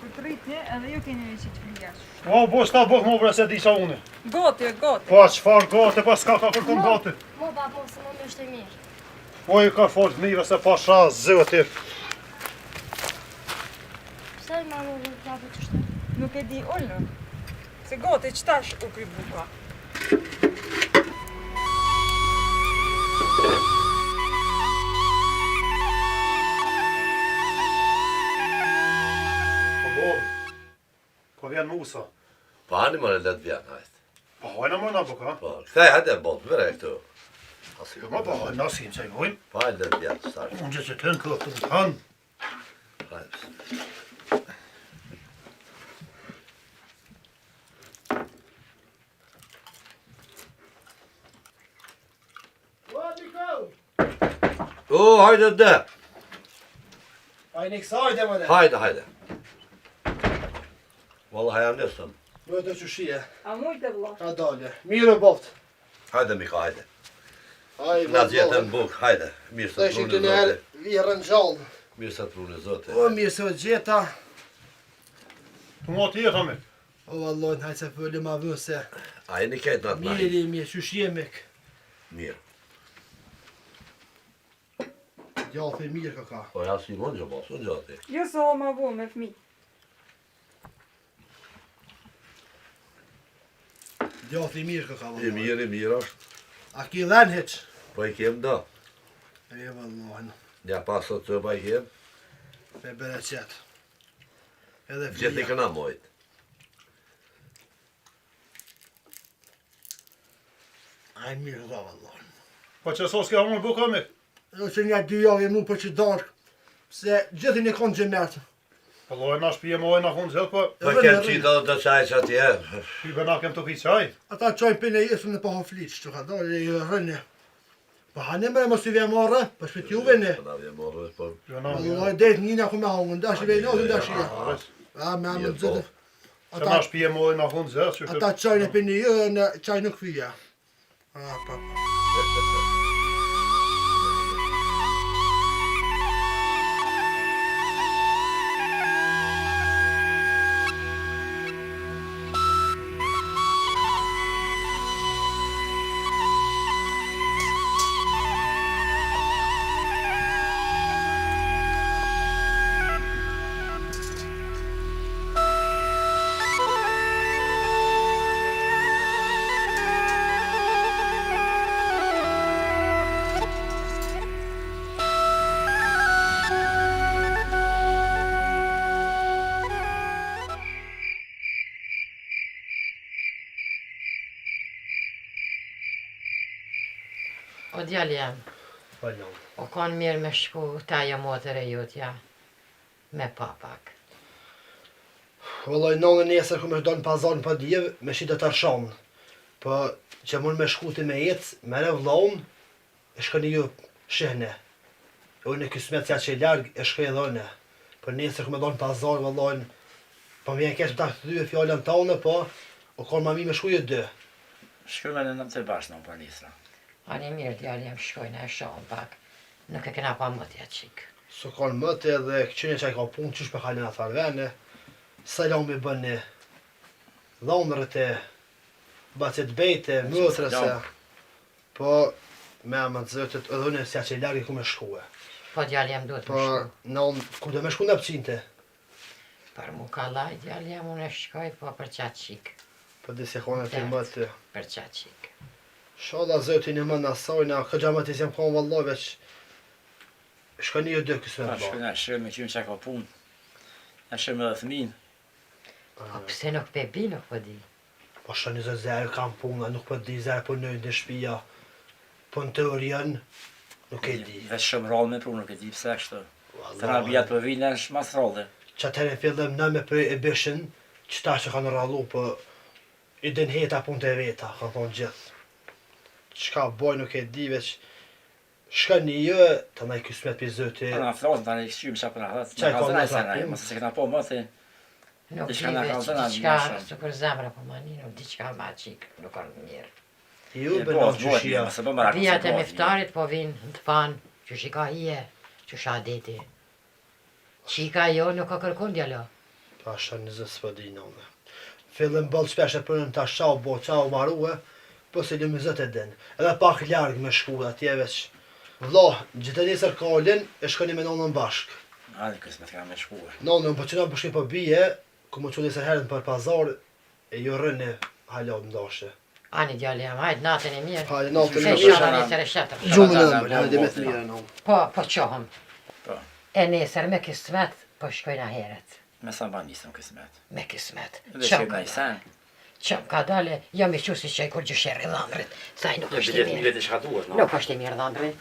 Kur të rritni edhe ju keni një qitë flijash. O, bo s'ta bëk më vre se di sa une. Gati, gati. Pa qfar gati, pa s'ka ka kërkun gati. Mo bab, mo se mami është e mirë. O, i ka fort mire se pa shaz, zëti. Pse mami u prapë të shtë? Nuk e di ullë. Se gati, qëtash u kry buka. Po vjen Musa. Po hani më let vjen, hajt. Po hajna më na buka. Po, kthej hajde bot, vere këtu. Ma po hajna si më qaj hojnë. Po hajde let vjen, start. Unë që të në këtë të kanë. Hajde. O, hajde dhe. Hajde kësajde më dhe. Hajde, hajde. Vallahi jam nesëm. Më të qëshie. A mujtë vla. A dalje. Mirë e boft. Hajde, Mika, hajde. Hajde, Na gjetën buk, hajde. Mirë Të se ishim të të prunë njerë zote. virën gjallë. Mirë se të prunë zote. O, mirë se o gjeta. Të mo tjeta me. O, vallon, hajtë se pëllim a vëse. A e një kejtë në të najë. Mirë, qëshie mek. Mirë. Gjatë e mirë ka. Po ja si mund gjë mos, unë gjati. Jo se o ma vo me fmi. Gjatë e mirë ka I mirë është. A ki dhenë heq? Po i kem do. E, vallon. Ja pasot të pa i kem. Me bere qetë. Edhe Gjithë i flia. këna mojt. A e mirë ka, vallon. Po që sos ke unë buka me. Jo që një dy javë mu për që darkë. Se gjithin e konë gjemertë. Po lojna shpije mojë na hunë zhëllë, po Po kem qita do të qaj që atje. i bëna kem të pi qaj. Ata qojnë për në jesën e pa hofliqë, që ka dalë e rënë. Po hanë më mos i vje marrë, po shpët juve ne. Po na vje morë, po. Jo na. Allah e det njëna ku me hongën, dash i vejnë ose dash i ja. A me amë të zëtë. Që na shpije mojë na hunë zhëllë, që Ata qojnë për në jë, në qaj nuk vija. A, pa. O djali jam, Falon. o konë mirë me shku taja motër e jutja me papak. Vëlloj nënë nesër ku me shdonë pazarën pa djevë, me shite të arshonë. Po që mund me shkuti me jetë, mere vlonë, e shkëni ju shihne. E unë e kësmet që e largë, e shkë e dhone. Po nesër ku me donë pazarë, vëllojnë, po më vjen kesh të të dy e fjallën tonë, po o konë ma mi me shku ju dy. Shkrume në nëmë të bashkë në për nisra. Ani mirë djali jam shkojnë e shohën pak, nuk e kena pa mëtja qikë. So konë mëte dhe këqyne që ka punë, qysh për kalin atë arvene, salon me bëni dhomërët e bacet bejte, mëtrëse, po me amën të zëtët edhe unë e sja që i largi ku me shkue. Po djali jam duhet Po me shku. nënë, ku do me shku në pëqinte? Për mu kalaj djali jam unë e shkoj, po për qatë qikë, Po disi kone të mëte. për qatë qikë. Shala zëtin e më në asajna, këgja më të jem konë vëlloj veç shkoni ju dy kësë me Shkrume bëllë. në shërë me qymë që ka punë. Në shërë me dhe thëminë. Po pse nuk pe bi nuk po di. Po shë 20 zerë kam punë, nuk po di zerë po nëjnë në shpia. Po në teorien, nuk e di. Dhe shumë rallë me prunë, nuk e di pse kështu. Të nga bijat për vinë në shmas rallë. Që atëherë fillim në me për e bëshin, qëta që kanë rallu, po i den heta punë të veta, kanë thonë gjithë. Qka boj nuk e di veç, shka një jë, të nëjë kësmet për zëti. Për nga flasën të në i këshymë që për nga hëtë. Qaj Në ka kalzëna i në sena, punë? mëse se këna po më të Nuk di Diçka na veç, kalzon atë diçka, më shumë. sukur zemra po mani, nuk diçka ma qikë, nuk orë mirë. Ju bënë në qëshia. mëse bë më rakë. Vijat e miftarit po vinë në të panë, që shika hije, që sha deti. Qika jo nuk ka kërkun djalo. Pasha 20 s'po di nome. Fillim bëll shpesh e punën ta shau, bo qau marue, po se 20 e din. Edhe pak larg me shku atje veç. Vlla, gjithë nesër kalin e shkoni me nonën bashk. Hadi kısmet kam me shkuar. Nonën po qëna bëshki po bije, ku më qëllë nesër herën për pazar, e ju rëni halat ndashe. Ani djali jam, hajde natën e mirë. Hajde natën e Se mirë. shana nesër e shetër. Gjumën e më, hajde me të mirë në. Po qohëm. Po. E nesër me kismet, po shkojna heret. Me sa ban nisëm kısmet. Me kismet. Dhe shkojmë në Isen. Qëm ka dale, jam i qusi që i kur gjësherë i dhëndrit. Saj nuk është i Bilet mirë. bilet i shka duhet, no? Nuk është i mirë dhëndrit.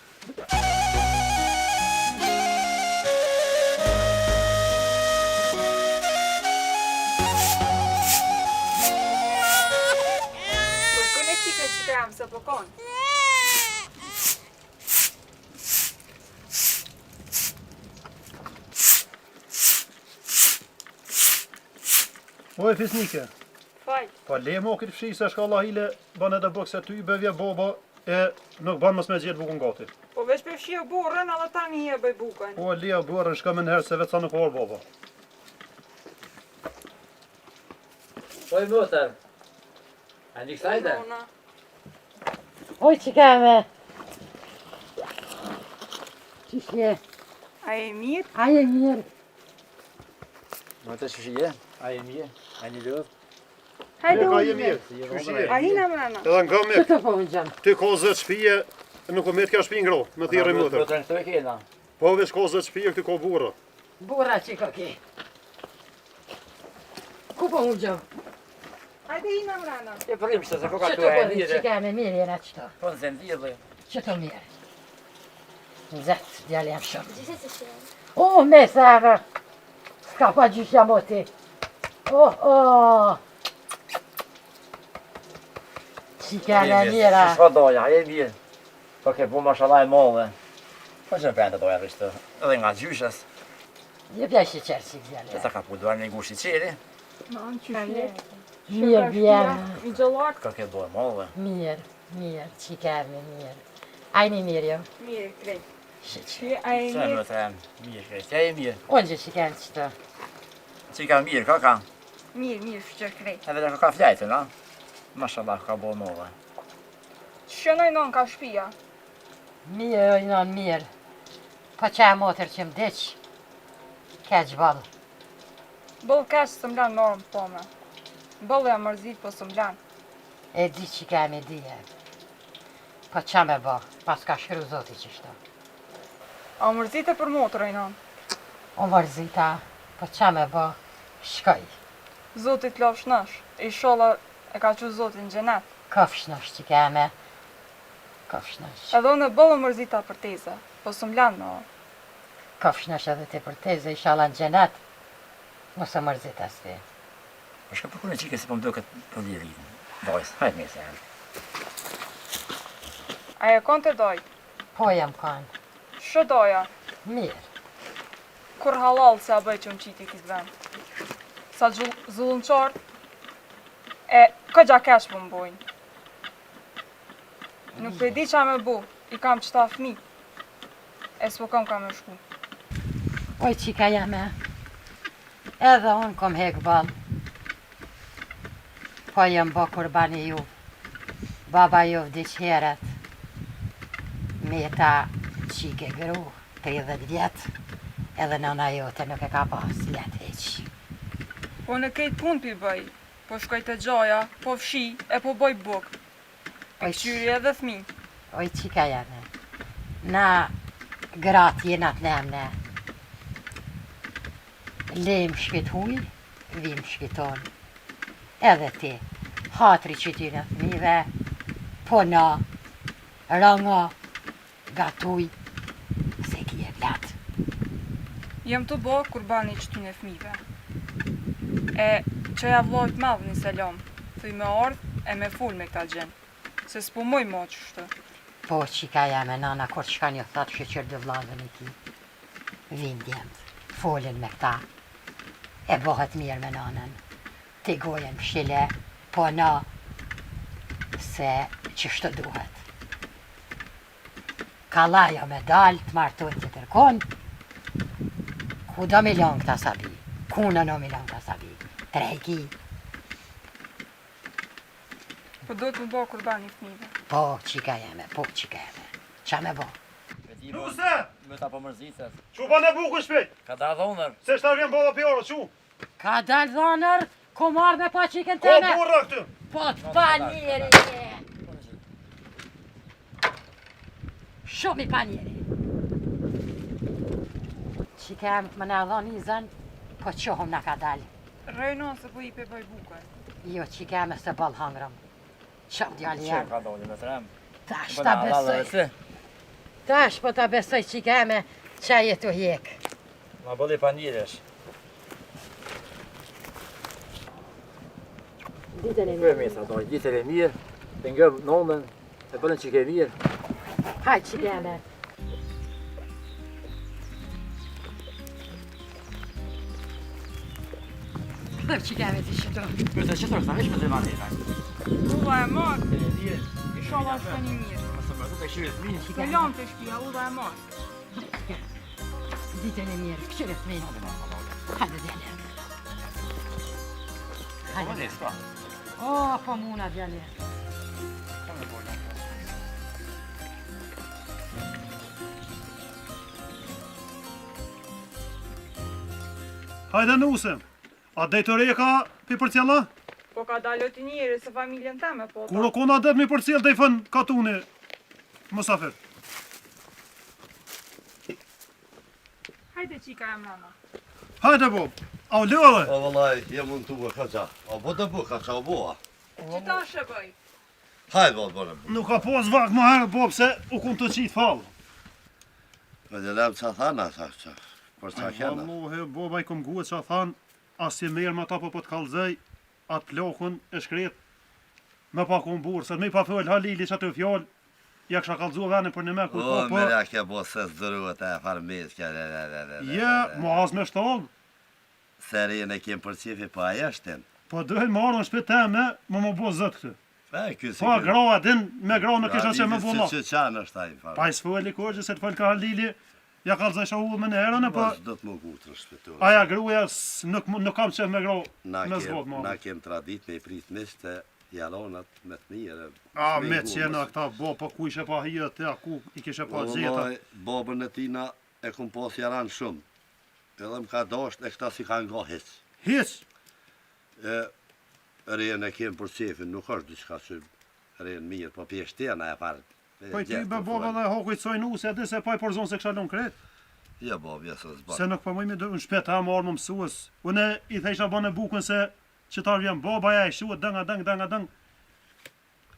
Kërkën e qikën që jam se po konë. Oj, fisnike. Faj. Pa le mo këtë fshi se shka Allah hile ban edhe bëk se ty bevje baba e nuk ban mës me gjithë bukën gati. Po veç për fshio borën, edhe tani e bëj bukën. Po lea bërën shka me nëherë se vetë sa nuk orë baba. Po i motër. A një kësajde? Nona. Oj, që keme. Qishje, A e mirë? aje mirë. Më të shishije? A e mirë? A një lëvë? Hajde Ka je ullë. mirë. A hina mrena. Edhe nga Që mirë, të po më gjëmë? ty ka 10 shpije, nuk o me t'ka shpije ngro, me thirë i Më mëtër. të në kena. Po veç ka 10 shpije, këty ka burra. Bura që ka ki. Ku po më gjëmë? Hajde hina mrena. E përim që se po ka Që të të e po që mirë. keme mirë jena qëto? Po në zemë dhjë dhe. Që të mirë? Zetë, djali jam shumë. Gjithë se që janë. O, me sërë. Ska pa gjyshja moti. Që keme mira. Shka doja, e mirë. Po ke po mashallah e mollë. Po që në përën të doja rishtë. Edhe nga gjyshës. Je pja që qërë që Që djali. ta ka puduar një gushi qeri. Mirë bjema. I gjëllartë. Ka ke doja mollë. Mirë, që keme mirë. Ajni mirë jo. Mirë, krej. Që që. Që a e Se më mirë? të e mirë kështë. Ja e mirë. Unë që keme qëto. Që ka mirë, ka ka. Mirë, fëqër krej. Edhe dhe ka flajtë, na? Mashallah, ka bo mollë. Shënoj non ka shpia. Mirë, ojnon mirë. Po që e motër që më deqë. Keq balë. Bëllë kashë së mlanë më orën po me. Bëllë e mërzit po së mlanë. E di që kemi dije. Po që me bo, pas ka shkru zoti që shto. A mërzit e për motër e non. O mërzita, po që me bo, shkoj. Zotit lafsh nash. I sholla e ka që zotin në gjenet. Kofsh nësh që keme. Kofsh nësh. Edhe unë e bëllë mërzita për teze. Po së mlanë më orë. Kofsh nësh edhe ti për teze, ishala në gjenet. Mos e mërzit as ti. Po shka përkune qike se po më do këtë për lirin. Dojës, hajtë me se janë. A e konë të doj. Po jam kanë. Shë doja. Mirë. Kur halal se a bëj që më qiti këtë vend. Sa zullën qartë. E këgja kesh më mbojnë. Nuk e di qa me bu. I kam qëta fmi. E s'po kam ka me shku. Oj, qika jame. Edhe unë kom hek balë. Po jem bo kurbani ju. Baba ju vdiq heret. Me ta qike gru, 30 vjetë. Edhe nëna jote nuk e ka pas jetë heq. Po në kejt pun pi bëj. Po shkoj të gjoja, po fshi, e po bëj buk. E qyri edhe fmi. Oj, qika jame. Na gratë jenat nemne. Lejmë shpit huj, vim shpiton. Edhe ti, hatri që ty në fmive, po na, rënga, gatuj, se kje vlatë. Jem të bo kurbani që ty në fmive. E qëja vlojt madhë një selam. Thuj me ardh e me full me këta gjenë. Se s'po moj mo qështë. Po, qika jame, nana, kur qka një thatë shqyqër dë vladën e ti. Vin djemët, folin me këta. E bëhet mirë me nanën. Ti gojen mshile, po na, se qështë duhet. Kalaja me dalë të martojnë të tërkon, ku do milion këta sabi, Kuna nominon ka sabi. Trejki. Po do të më bo kurban i fmive. Po, qika jeme, po, qika jeme. Qa me bo? Nuse! Me ta po mërzitës. Që bane buku shpejt? Ka da dhonër. Se shtar vjen baba pjora, që? Ka dal dhonër, ku marrë me pa qiken Ko teme. burra këtu? Po të panjeri. Shumë i panjeri. Qikem më në dhon izën, po qohëm në ka dal. Rejno se po i pe bëj bukën. Jo, qikem e se bal hangrëm. Qëm djali Që jam. ka doni me trem. Tash ta besoj. Tash po ta besoj qikeme që jetu hjek. Ma bëlli panjiresh. Ditën e Për mirë, sa doj, ditën e mirë. Të ngëm nonën, e bëllën që ke mirë. Hajt qikeme. Këdër qikeme ti qëto. Për të qëtër, sa vesh me të manera. Ulla e marë, Ditën e mirë. inshallah është të një mirë. Mësë më të këshirës mirë. Se lam të shpia, ulla e marë. Ditën e mirë, këshire të minë. Hajde djale. Hajde. O, po muna djale. Hajde nuse. A dejtore ka pi për cjella? Po ka dalë të njëri se familjen teme, po. Kur o kona det mi për cjell dhe i fën katuni mësafir. Hajde qika e mrana. Hajde bob. A u lëve? O vëllaj, jem unë tuve kaqa. O bo të bu, kaqa o boa. Qita shë bëj? Hajde bo të bënëm. Nuk ka pos vak më herë bob se u kun të qitë falë. Me dhe lem qa thana, sa që. Për qa kena. Vallohe, boba i kom guhet që a than, as si merë me ta po të kalzej, atë plokun e shkret, me pa kun burë, se me pa fëll halili që atë fjallë, ja kësha kalzu venin për një me kur O, po, po, mërja ke bo se zdëruat e farmis, kja je, mu as me shtallë, Serin e kem për qifi pa eshtin. po dëhën më ardhën shpet teme, më bo zëtë këtë. Ky si Po, gra, din, me gra nuk isha që me bolla. Që qanë është taj, farë. Pa i s'fëll i kërgjë, se të fëll ka halili, ja kalzej shahullë me në herën, e po, Do të më gutë në shpetur. aja gruja nuk kam qef me gra me zbot Na më. kem tradit me i prit mishte, jalonat me të mire. A, me qena këta, bo, po ku ishe pa hirët, te, ku i kishe pa gjeta. Babën e tina e kum pas jaran shumë. Edhe më ka dasht e këta si kanë nga hiq. Hiq, Rejën e kem për qefin, nuk është diçka që rejën mirë, po pjeshtena e parë. po i ty be boba dhe hoku i coj nuse, adi se pa i porzon se kësha lon kret. Ja, babë, jasë zbaj. Se nuk përmoj me në shpet ha marrë më mësues. Une i thejsha bane bukën se qëtar vjen baba ja i shuët dëng.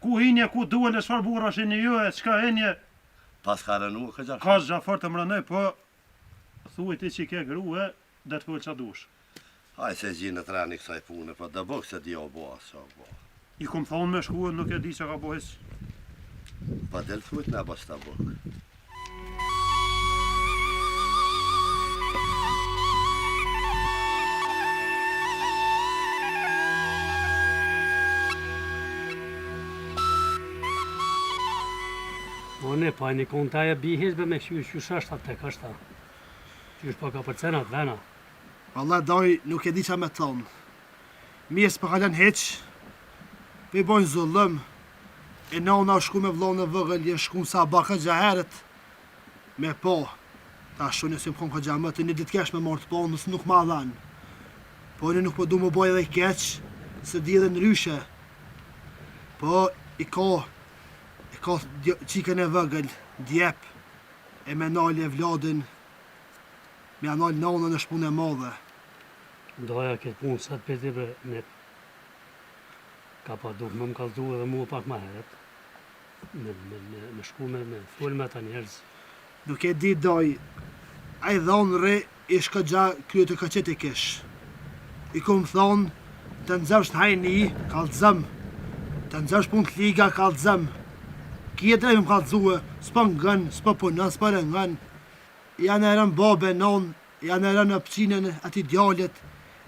Ku hinje, ku duhet e shfar burra shi një jo e qka hinje, Pas ka rënu, këgja ka zhafër të mrënej, po thuj ti që i ke grue, dhe të fëllë qa dush. Haj se gjinë të rani kësaj pune, po dhe bëk se di o boa, sa o boa. I kom thonë me shkuën, nuk e di që ka bohis. Pa del thujt në bas të bëk. Unë pa një kontaja bihis be me qysh është atë tek është. Qysh po ka përcenat vena. Allah doj nuk e di qa me thonë. Mirë s'pa kalen heq, pe i bojnë zullëm, e nona shku me vlonë në vëgël, je shku sa baka gjaheret, me po, ta shu nësim kon ka gjamët, e një ditë kesh me martë po, nësë nuk ma dhanë. Po një nuk po du më boj edhe keq, se di edhe në ryshe. Po i ka qikën e vëgël, djep, e me nalë e vladin, me anal nona në shpun e madhe. Doja këtë punë sot për ti për ne. Ka pa duke më kalzu edhe mua pak ma heret. Me shku me full me ta njerëz. Nuk e di doj, a i dhonë re i shka gja kryet e ka qëti kesh. I ku më thonë, të nëzëvsh në hajni, kalzëm. Të nëzëvsh pun të liga, kalzëm. Kjetë e më kalzue, s'pa ngën, s'pa punën, s'pa rëngën. Janë erën babe, non, janë erën në pëqinën ati djallit,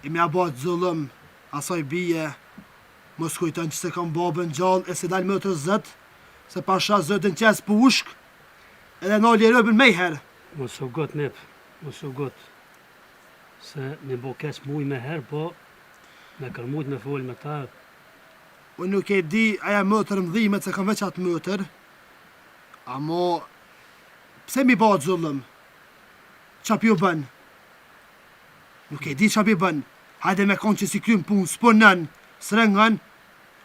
e me abat zullëm, asaj bije, mos kujton që se kam babën gjallë, e se dalë më të zët, se pasha zëtën qesë për ushk, edhe nalë i rëbën me i herë. Mos u got nep, mos u got. Se me bo keq muj me herë, po me kërmujt me fol me ta. Unë nuk e di aja mëtër më dhimet se kam veç atë mëtër, amo pse mi ba zullëm? Qa pjo bën? Nuk e di qa pjo bën. Hajde me konë që si krym punë, s'punën, s'rëngën,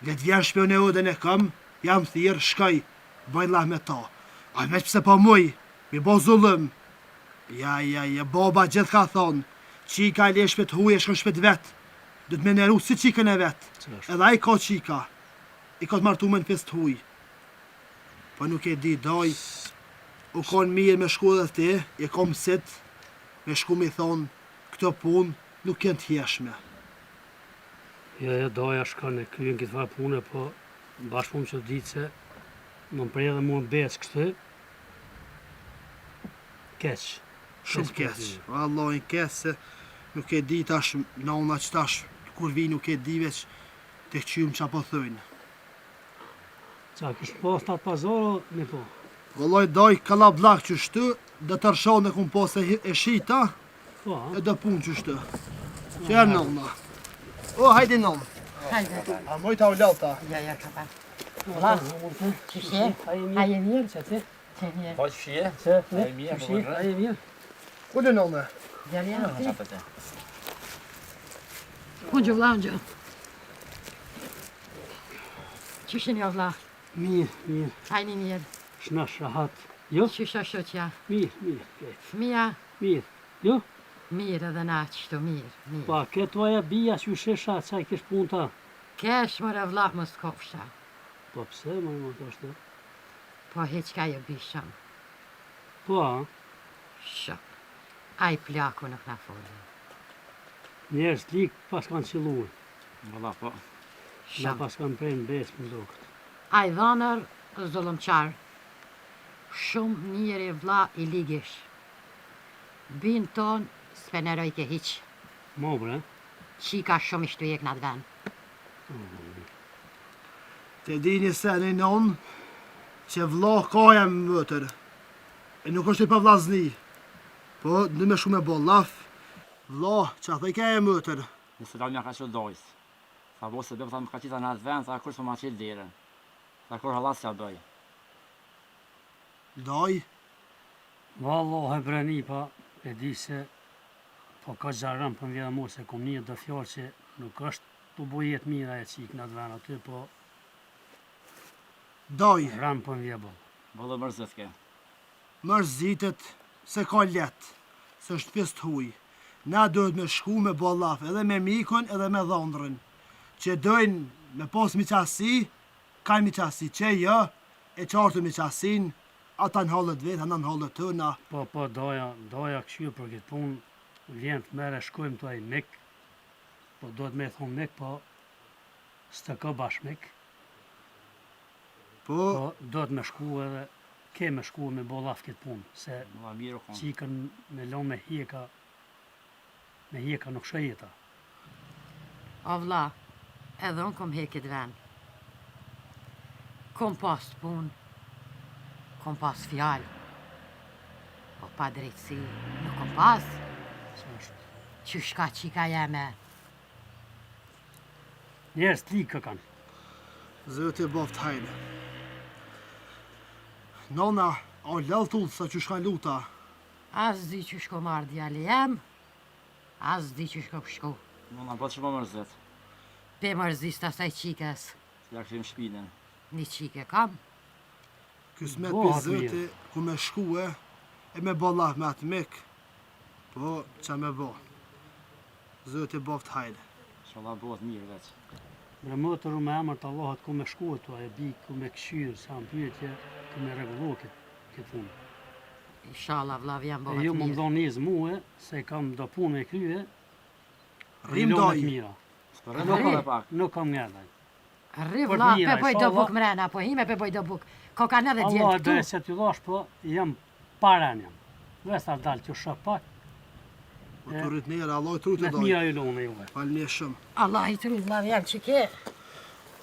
let vjen shpion e odën e kam, jam thirë, shkaj, bëj lah me ta. A veç pse pa muj, mi ba zullëm. Ja, baba gjithë ka thonë, qika e le shpet huj e shkon shpet vetë. Do të me neru si qikën e vetë. Edhe a i ka qika. I ka të martu me në pest huj. Po nuk e di, daj, u konë mirë me shku dhe ti, e kom sit, me shku mi thonë, këto punë nuk jenë t'jeshme. Ja, doja shkon e kryen këtë farë pune, po bashkë që ditë se më prej edhe mua becë kështë, keq. Shumë keq. Vallai keq se nuk e di tash nonna që tash kur vi nuk e di veç të qymë qa po thëjnë. Qa kështë pas në atë pazaro, me po. Vallai daj kalla blak që shtu, dhe të rshon e kum pas e shita, Po, e dhe pun që shtu. Që e nonna. O, hajde nonna. Hajde. A moj ta u lalta. Ja, ka pa. Valla, qështje? A je mirë? Që ti? Që mirë. Po që fje? Që? A je mirë, po A je mirë? Kullë nonna. Gjerja në ti? Qatë të. Unë gjë vla, unë gjë. Qështë një vla? Mirë. Hajni mirë. Shnash rahat. Jo? Qështë është qëtja? Mirë. Fëmija? Mirë. Jo? Mirë edhe na qështu, mirë. Pa, këtë vaja bia që u shesha, qaj kish pun ta. Kesh mërë vla më s'kopshta. Po pse, më të ashtë? Po heq ka jo bishëm. Po, a? Shëm. A i plaku nuk na folën. Njerës lik pas kanë qiluën. Valla, po. Na Shëm. pas kanë prejnë besë më dokët. A i dhanër zullumqar. Shumë njëri vla i ligish. Binë ton s'peneroj ke hiq. Mo bre, Qika shumë ishtu jek në atë ven. Te di një seni non, që vla ka jem mëtër. E nuk është i pa vlazni. Po, në me shumë e bo laf, vla që atë i ka e mëtër. Nëse da mja ka qëllë dojës. Sa bo se bëmë sa më ka qita në atë vend, sa kur s'po ma qilë dire. Sa kur halas që a bëj. Daj, vallohe breni pa, e di se po ka gjarëm për vjeda mu se kom një dë fjallë që nuk është të bojet mira e qik në atë ven aty, po daj, rëmë për vjeda bo. Valla mërzit ke. mërzitet se ka let, se është pist huj. Na dojt me shku me bo laf, edhe me mikon edhe me dhondrën. Që dojnë me pos miqasi, kanë miqasi, që jo, e qartu miqasin, ata në halët vetë, ana në halët tëna. Po, doja këshu për këtë punë, vjen të mere shkojmë të aj mik, po do të me thonë mik, po s'të ka bash mik, po do të me shku edhe, ke me shku me bo laf këtë punë, se Valla mirë u konë. qikën me lonë me hjeka nuk shëjeta. O vla, edhe unë kom hekit ven. Kom pas pun, kom pas fjallë. Po pa drejtësi, nuk kom pas. Se është. Qysh ka qika jeme? Njerës të likë kanë. Zëti boft hajde. Nona, a lëlltull sa që shka luta. As di qysh ko marrë djali jem, as di qysh ko pëshku. Valla bëtë shumë mërzit. Pe mërzis të asaj qikës, Ja këshim shpinën. një qike kam. Kësmet Bo, për atë zëti ku me shkue, e me bo laf me atë mik, po qa me bo. Zëti boft hajde. Shala bëhet mirë veç. Bre më të rume emër të Allahot ku me shku të e bi ku me këshyrë, sa në pyetje ku me regullu këtë punë. Inshallah vla vjen E bëhet ju më mirë. mdo njëzë muë, se kam do punë me krye, Rrim rilonet daj. mira. Spërën nuk edhe pak. Nuk kam ngerdaj. Rri Për vla, mira, pe boj do inshallah. buk mrena, po hime pe boj do buk. Ko kanë edhe Allah djetë e bërë këtu. se t'ju dhash, po jam paren jam. Vesta dalë t'ju shok pak, Po të rrit njerë, Allah i tru me të të mira doj. ju lone juve. Falë një shumë. Allah i tru vla vjen që ke.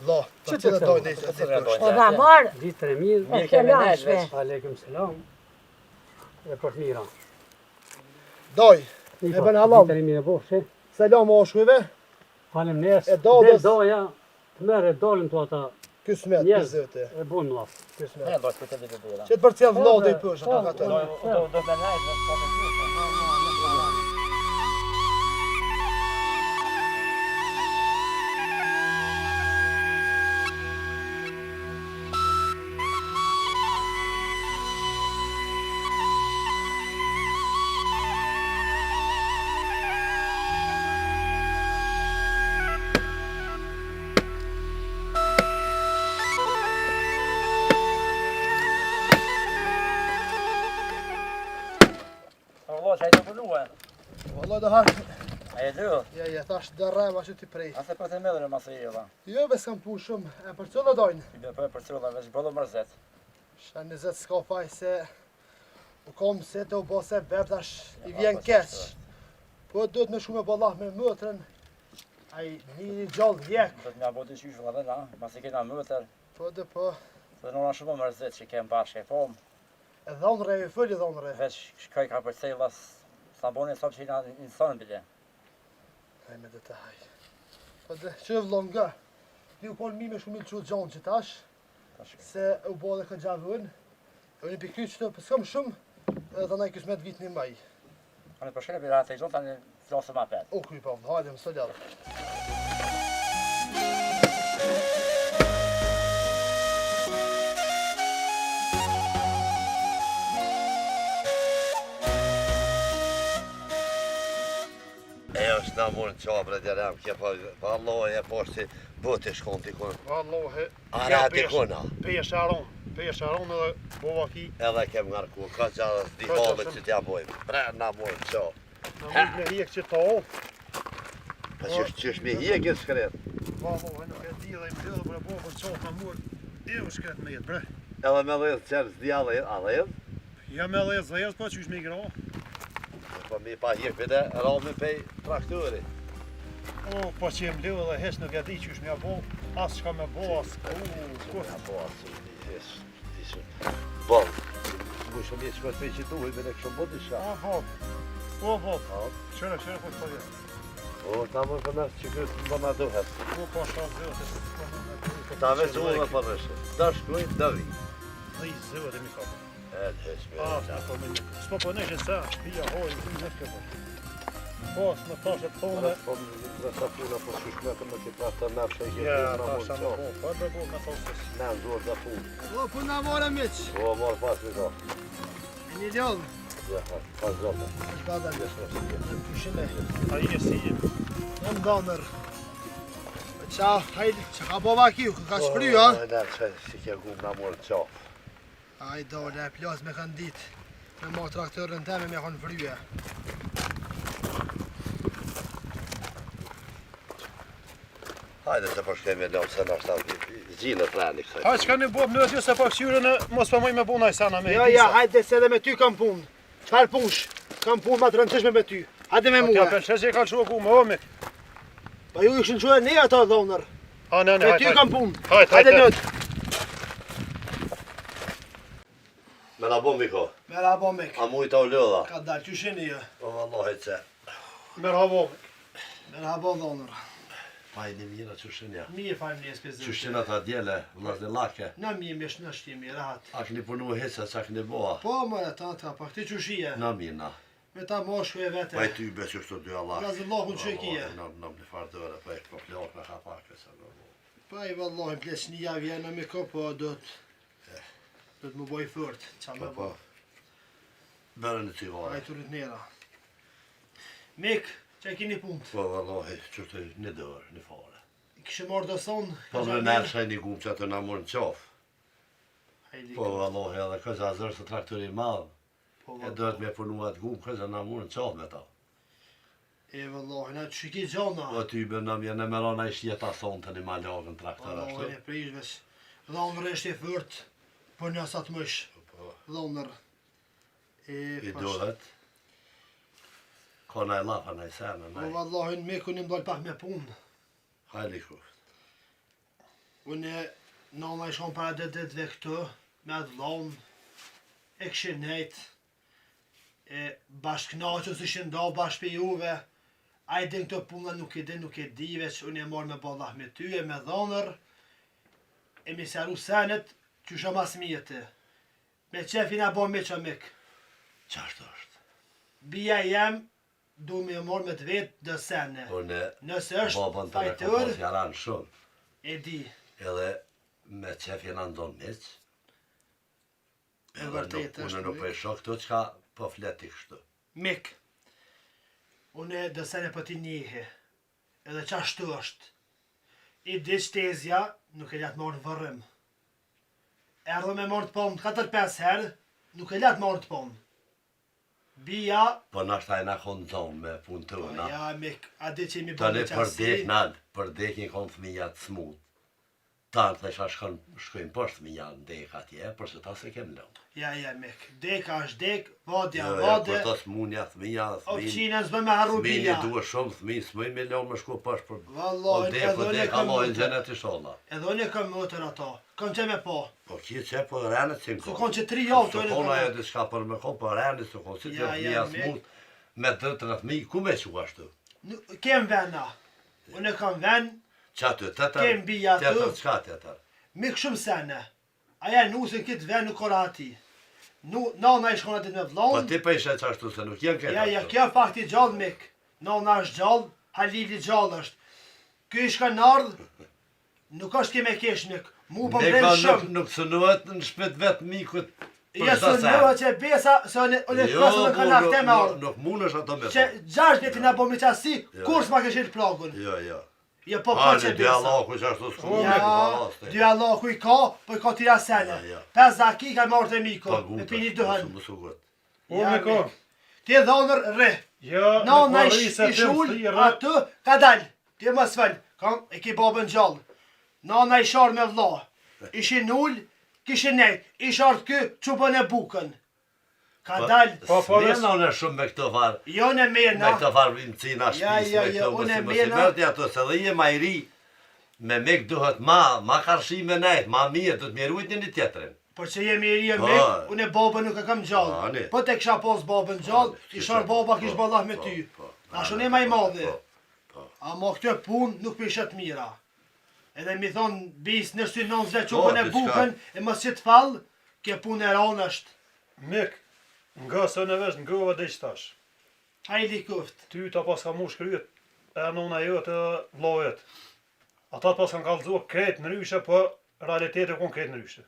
Lo, të të doj një që të kështë. E va marë, Ditë e mirë, e ke lashve. aleikum selam. E për të mira. Doj, E bën halal. Viteri mirë po, shi. Selam moshkujve. Falem nes. E dadës. Doja, të merë e dolin të ata. Kismet, Njerëz. zëte. E bun mllaf. Kismet. Ne do të këtë ditë bëra. Që të përcjell vllai i poshtë ata ato. Do të ndaj. Allah, çaj të punuar. Valla do har. Ai do. Ja, tash darra ma që ti prej. Asa për të mëdhur mas i jella. Jo, bes kam punë shumë. E për çdo dojnë. Ti do për çulla veç bollo mërzet. Shan 20 s'ka faj se u kom se të u bose beb tash i vjen keq. Po duhet me shumë ballah me mëtrën. Ai një gjallë vjek. Do të më apo të shysh valla na, mas i kena mëtër. Po dhe po. Do në shumë mërzet që kem bashkë po. E dhonre e fëli dhonre. Veç shkoj ka për cellas sa bone sa që na insan bile. Ai me detaj. Po dhe që vlonga. Ti u pol mi me shumë ilçu gjon që tash. Se u bolle ka gjavën. E unë pikë që të s'kam shumë. Edhe na kismet vit në maj. Ana për shkak të ratë jon tani flasëm më pat. O kuj po, hajde më sot javë. E është na morën qabre djerem, kje pa Allah e poshti bëti shkon t'i kun. Vallahi. Ara t'i kuna. Pesh aron edhe bova ki. Edhe kem ngarku, ka qarës di halët që t'ja bojmë. Bre, na morën qab. Na mund me hiek që ta o. Pa qysh me hiek e shkret. Vallahi nuk e di dhe i mbledhë për e bova qab na morë. E u shkret me jetë, bre. Edhe me dhejtë qërës di a dhejtë. Ja me dhejtë, po qysh me i gra. Po mi pa hiek vide, rami pej traktori. O, po që e mbledhë dhe hesh nuk e di qysh me ja bo. As qka me bo, as Kur na po asë, disë. Bon, mu shumë jetë shkot pej që duhe, me ne këshëm bodi shka. O, qëre, po të përje. O, ta më për nështë që këtë më në duhet. O, po shka zëve, Ta veç u dhe për nështë. Da shkuj, da vi. Dhe i zëve dhe mi ka po. E, të hesh me. Po me një. S'po po nëshën sa, pija hoj, i nëshke po. Po, s'me tashe të thonë. Po, dhe sa puna, po që shmetëm me këtë pas të nërë që i Ja, këtë në tasha mund me qo. po, po e bërgo me thonë. Në në dorë dhe punë. O, po na more miq. O, morë pas me ka. Një ljodh. Ja, pas zote. Shkada në pushime. A i e si je. Në ndonër. Qa, hajde, që ka bova kiu, ka shfry, ha? O, në që si ke gum në morë qo. Hajde, dole, e plas me kanë dit. Me ma traktorën teme me kanë fryje. Hajde se po shkemi lëmë se në ashtë gjinë të rani kësaj. Ha, qka në bo mënët ju se po këshyre në mos për moj me bu najsana me Ja, hajde se edhe me ty kam punë. Qfar punsh? Kam punë ma të rëndësishme me ty. Hajde me Tja mua. pëlqe që e ka shua ku me omi. Pa ju ishin qëhe ne ato dhonër. Ha, ne, Me hajde. ty kam punë. Hajde, Hajde hajde. nëtë. Me la bo miko, Me rabo mek. a mujta u lëdha. Ka dalë, që shini jo. O, Allahi që. Merhaba. Me rabo dhonër. Pa i një mira që shenja. Mi e fajmë një spezër. Që shena ta djele, vlasë lake. Na mi e mesh në shtimi, rahat. A këni punu heca që a këni boa. Po, mëre, ta, pa këti që shije. Na mina. Me ta moshku e vete. Pa i ty be që shto dy Allah. Razëllohun që e kije. Në në fardëre, pa i po plak me hapake se në bo. Pa i vallohin pleç një javë jenë me ko, po do të më boj fort. Qa me bo. Bërë në ty Pa vare. i të rrit nera. Mik, që e kini punt? Po Allahi që të një dërë, një fare. Kishë marrë do thonë. Po me nërë shaj një gumë që atë në mërë në qafë. Po Allahi edhe këza zërë së traktori madhë. E dojtë me punu atë gumë këza në mërë në qafë me ta. E vallohin, atë shiki gjona. Po ty be në mjë në merona i shjeta thonë të një malagën traktor Vallohin ashtu. e prishves. Dhonër është e fort, po një asat mësh. Po, Dhonër. i dohet. Ka në e lafa në i senë, Po në i. vallohin miku një mdojnë pak me punë. Hajli kuft. Unë nona i shkon para ditëve këtu, me atë vlonë, e këshin nejtë. bashkëknaqën si shënda bashkë për juve. A i din këto puna nuk i di veç unë e marrë me ballah me ty e me dhonër. E mi seru senet që shë mas mjete. Me qefin e bo me që mik. Qashtë është? Bia jem du me marrë me të vetë dë sene. Nëse është babën të me fajtër, kompas jaran shumë. e di. Edhe me qef jena ndonë miq. E vërtet është. Unë nuk për shok këtu qka po fleti kështu. Mik, unë dë sene për ti njihe. Edhe qashtu është. I di shtezja nuk e latë marrë në vërëm. Erdhë me marrë të pomë 4-5 herë, nuk e latë marrë të pomë. Bia, Po nashta e na konë zonë me punë të una. ja mik, a di që mi Tani bërë përdek nad, përdek një konë fëmija të smut. Tanë të isha shkojnë poshtë fëmija në dek atje, përse ta se kem lëmë. Ja mik, deka është dek, vadja Jo, vade, për të smunja fëmija, opqina s'bë me harru fëmijë bia. duhe shumë, fëmijë s'mëj me lëmë me shku poshtë për... Vallaj, dek, edhe po unë dek, kam Allah i mëtër. gjenet i sholla. Edhe unë kam mëtër ato. Kam që me po. Po ki që po rënët që në Su konë që 3 javë të Së unë kona e kam. diçka për me konë, po rënët së konë, si të Ja, fëmija ja, smut, me dërtën e fëmijë, ku me që ashtu? Kem vena. Unë kam ven, Qa të të Kem bija të tu. qka të të? mik shumë sene. Aja nusën këtë ven nuk kora ati. Nana i shkona dit me Po vlonë. ti për ishe që ashtu se nuk jenë këtë Ja, kjo fakti gjallë mik. Nana është gjallë, Halili gjallë është. Ky ishka nardhë, nuk është kime kesh mik. Mu po mbrejnë shumë. Nuk sënuat në shpet vetë mikut për Ja shta së se. nëva që besa, se unë të pasë në kanë akte me ardhë. Nuk mund është ato me Që 6 vjetin e bo mi qasi, Jo. kur s'ma këshirë plagun. Jo. Ja po A, që në dy besa. Allahu që ashtu s'ku Ja, dy Allahu i ka, po i ka tira sene. Ja. 5 zaki ka marrë të miko, Po me gupa, pini dëhën. mësu gut. Unë me ko. Ti e dhonër rre. Ja, Nana në i se të shull, mthirë. aty ka dal. Ti më sfel, kam e ki babën gjallë. Nana i sharë me vlla. Ishin ull, kishin nejt. I sharë ky, qupën e bukën. Ka dal. Po, Smena unë shumë me këto farë. Jo në Me mena. këto farë vimëcina Ja, shpis, ja, me ja, këto unë e mësi mena. mërti ato, se dhe je ma i ri, me mek duhet ma karshi me nejt, ma mirë, du të mjerujt një tjetërin. Por që jemi i ri e Po. mik, unë e babën nuk e kam Po, gjallë. ani. Po te kisha pos babën gjallë, i sharë baba kish ballah me ty. A shone ma i madhe. A mo këtë pun nuk për ishet mira. Edhe mi thonë bis në shty nënzve qupën e diçka. bukën, e mos që të falë, ke pun e ranë është. Mik, nga së në vesh në grova dhe qëtash. Hajli kuft. Ty ta pas ka mu shkryet, e nona jote e vlojet. Ata pas kanë kalëzua kretë në ryshe, po realitetet kun kretë në ryshe.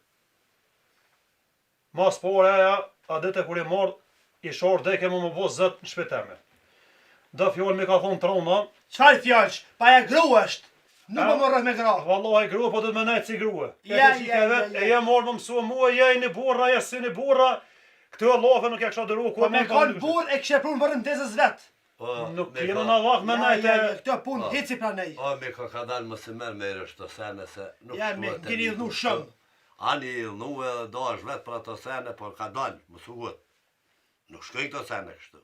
Mas por aja, a dite kur i marrë, i shorë dhe ke më bo zët në shpeteme. Dhe fjallë mi ka thonë trona, Qfar fjallsh? Pa e gru është. Nuk më morrë me gra. vallahi grua po do të më nejtë si grua. Ja, E ja, vet, ja, e ja. jam marrë më mësua mua, je një burra, je si një burra, këtë Allahe nuk e kësha dëru, Po me kanë bur e kështë prunë vërën tezës vetë. Nuk kena në vak me nejtë. Këto punë hici pra nej. O, me ka dalë më si merë me rështë të sene, se nuk Ja, me shkuat e keni një dhnu kur shumë. këtu. Ani i dhnu edhe do është vetë për ato sene, por ka dalë, më sugut. Nuk shkoj këto sene kështu.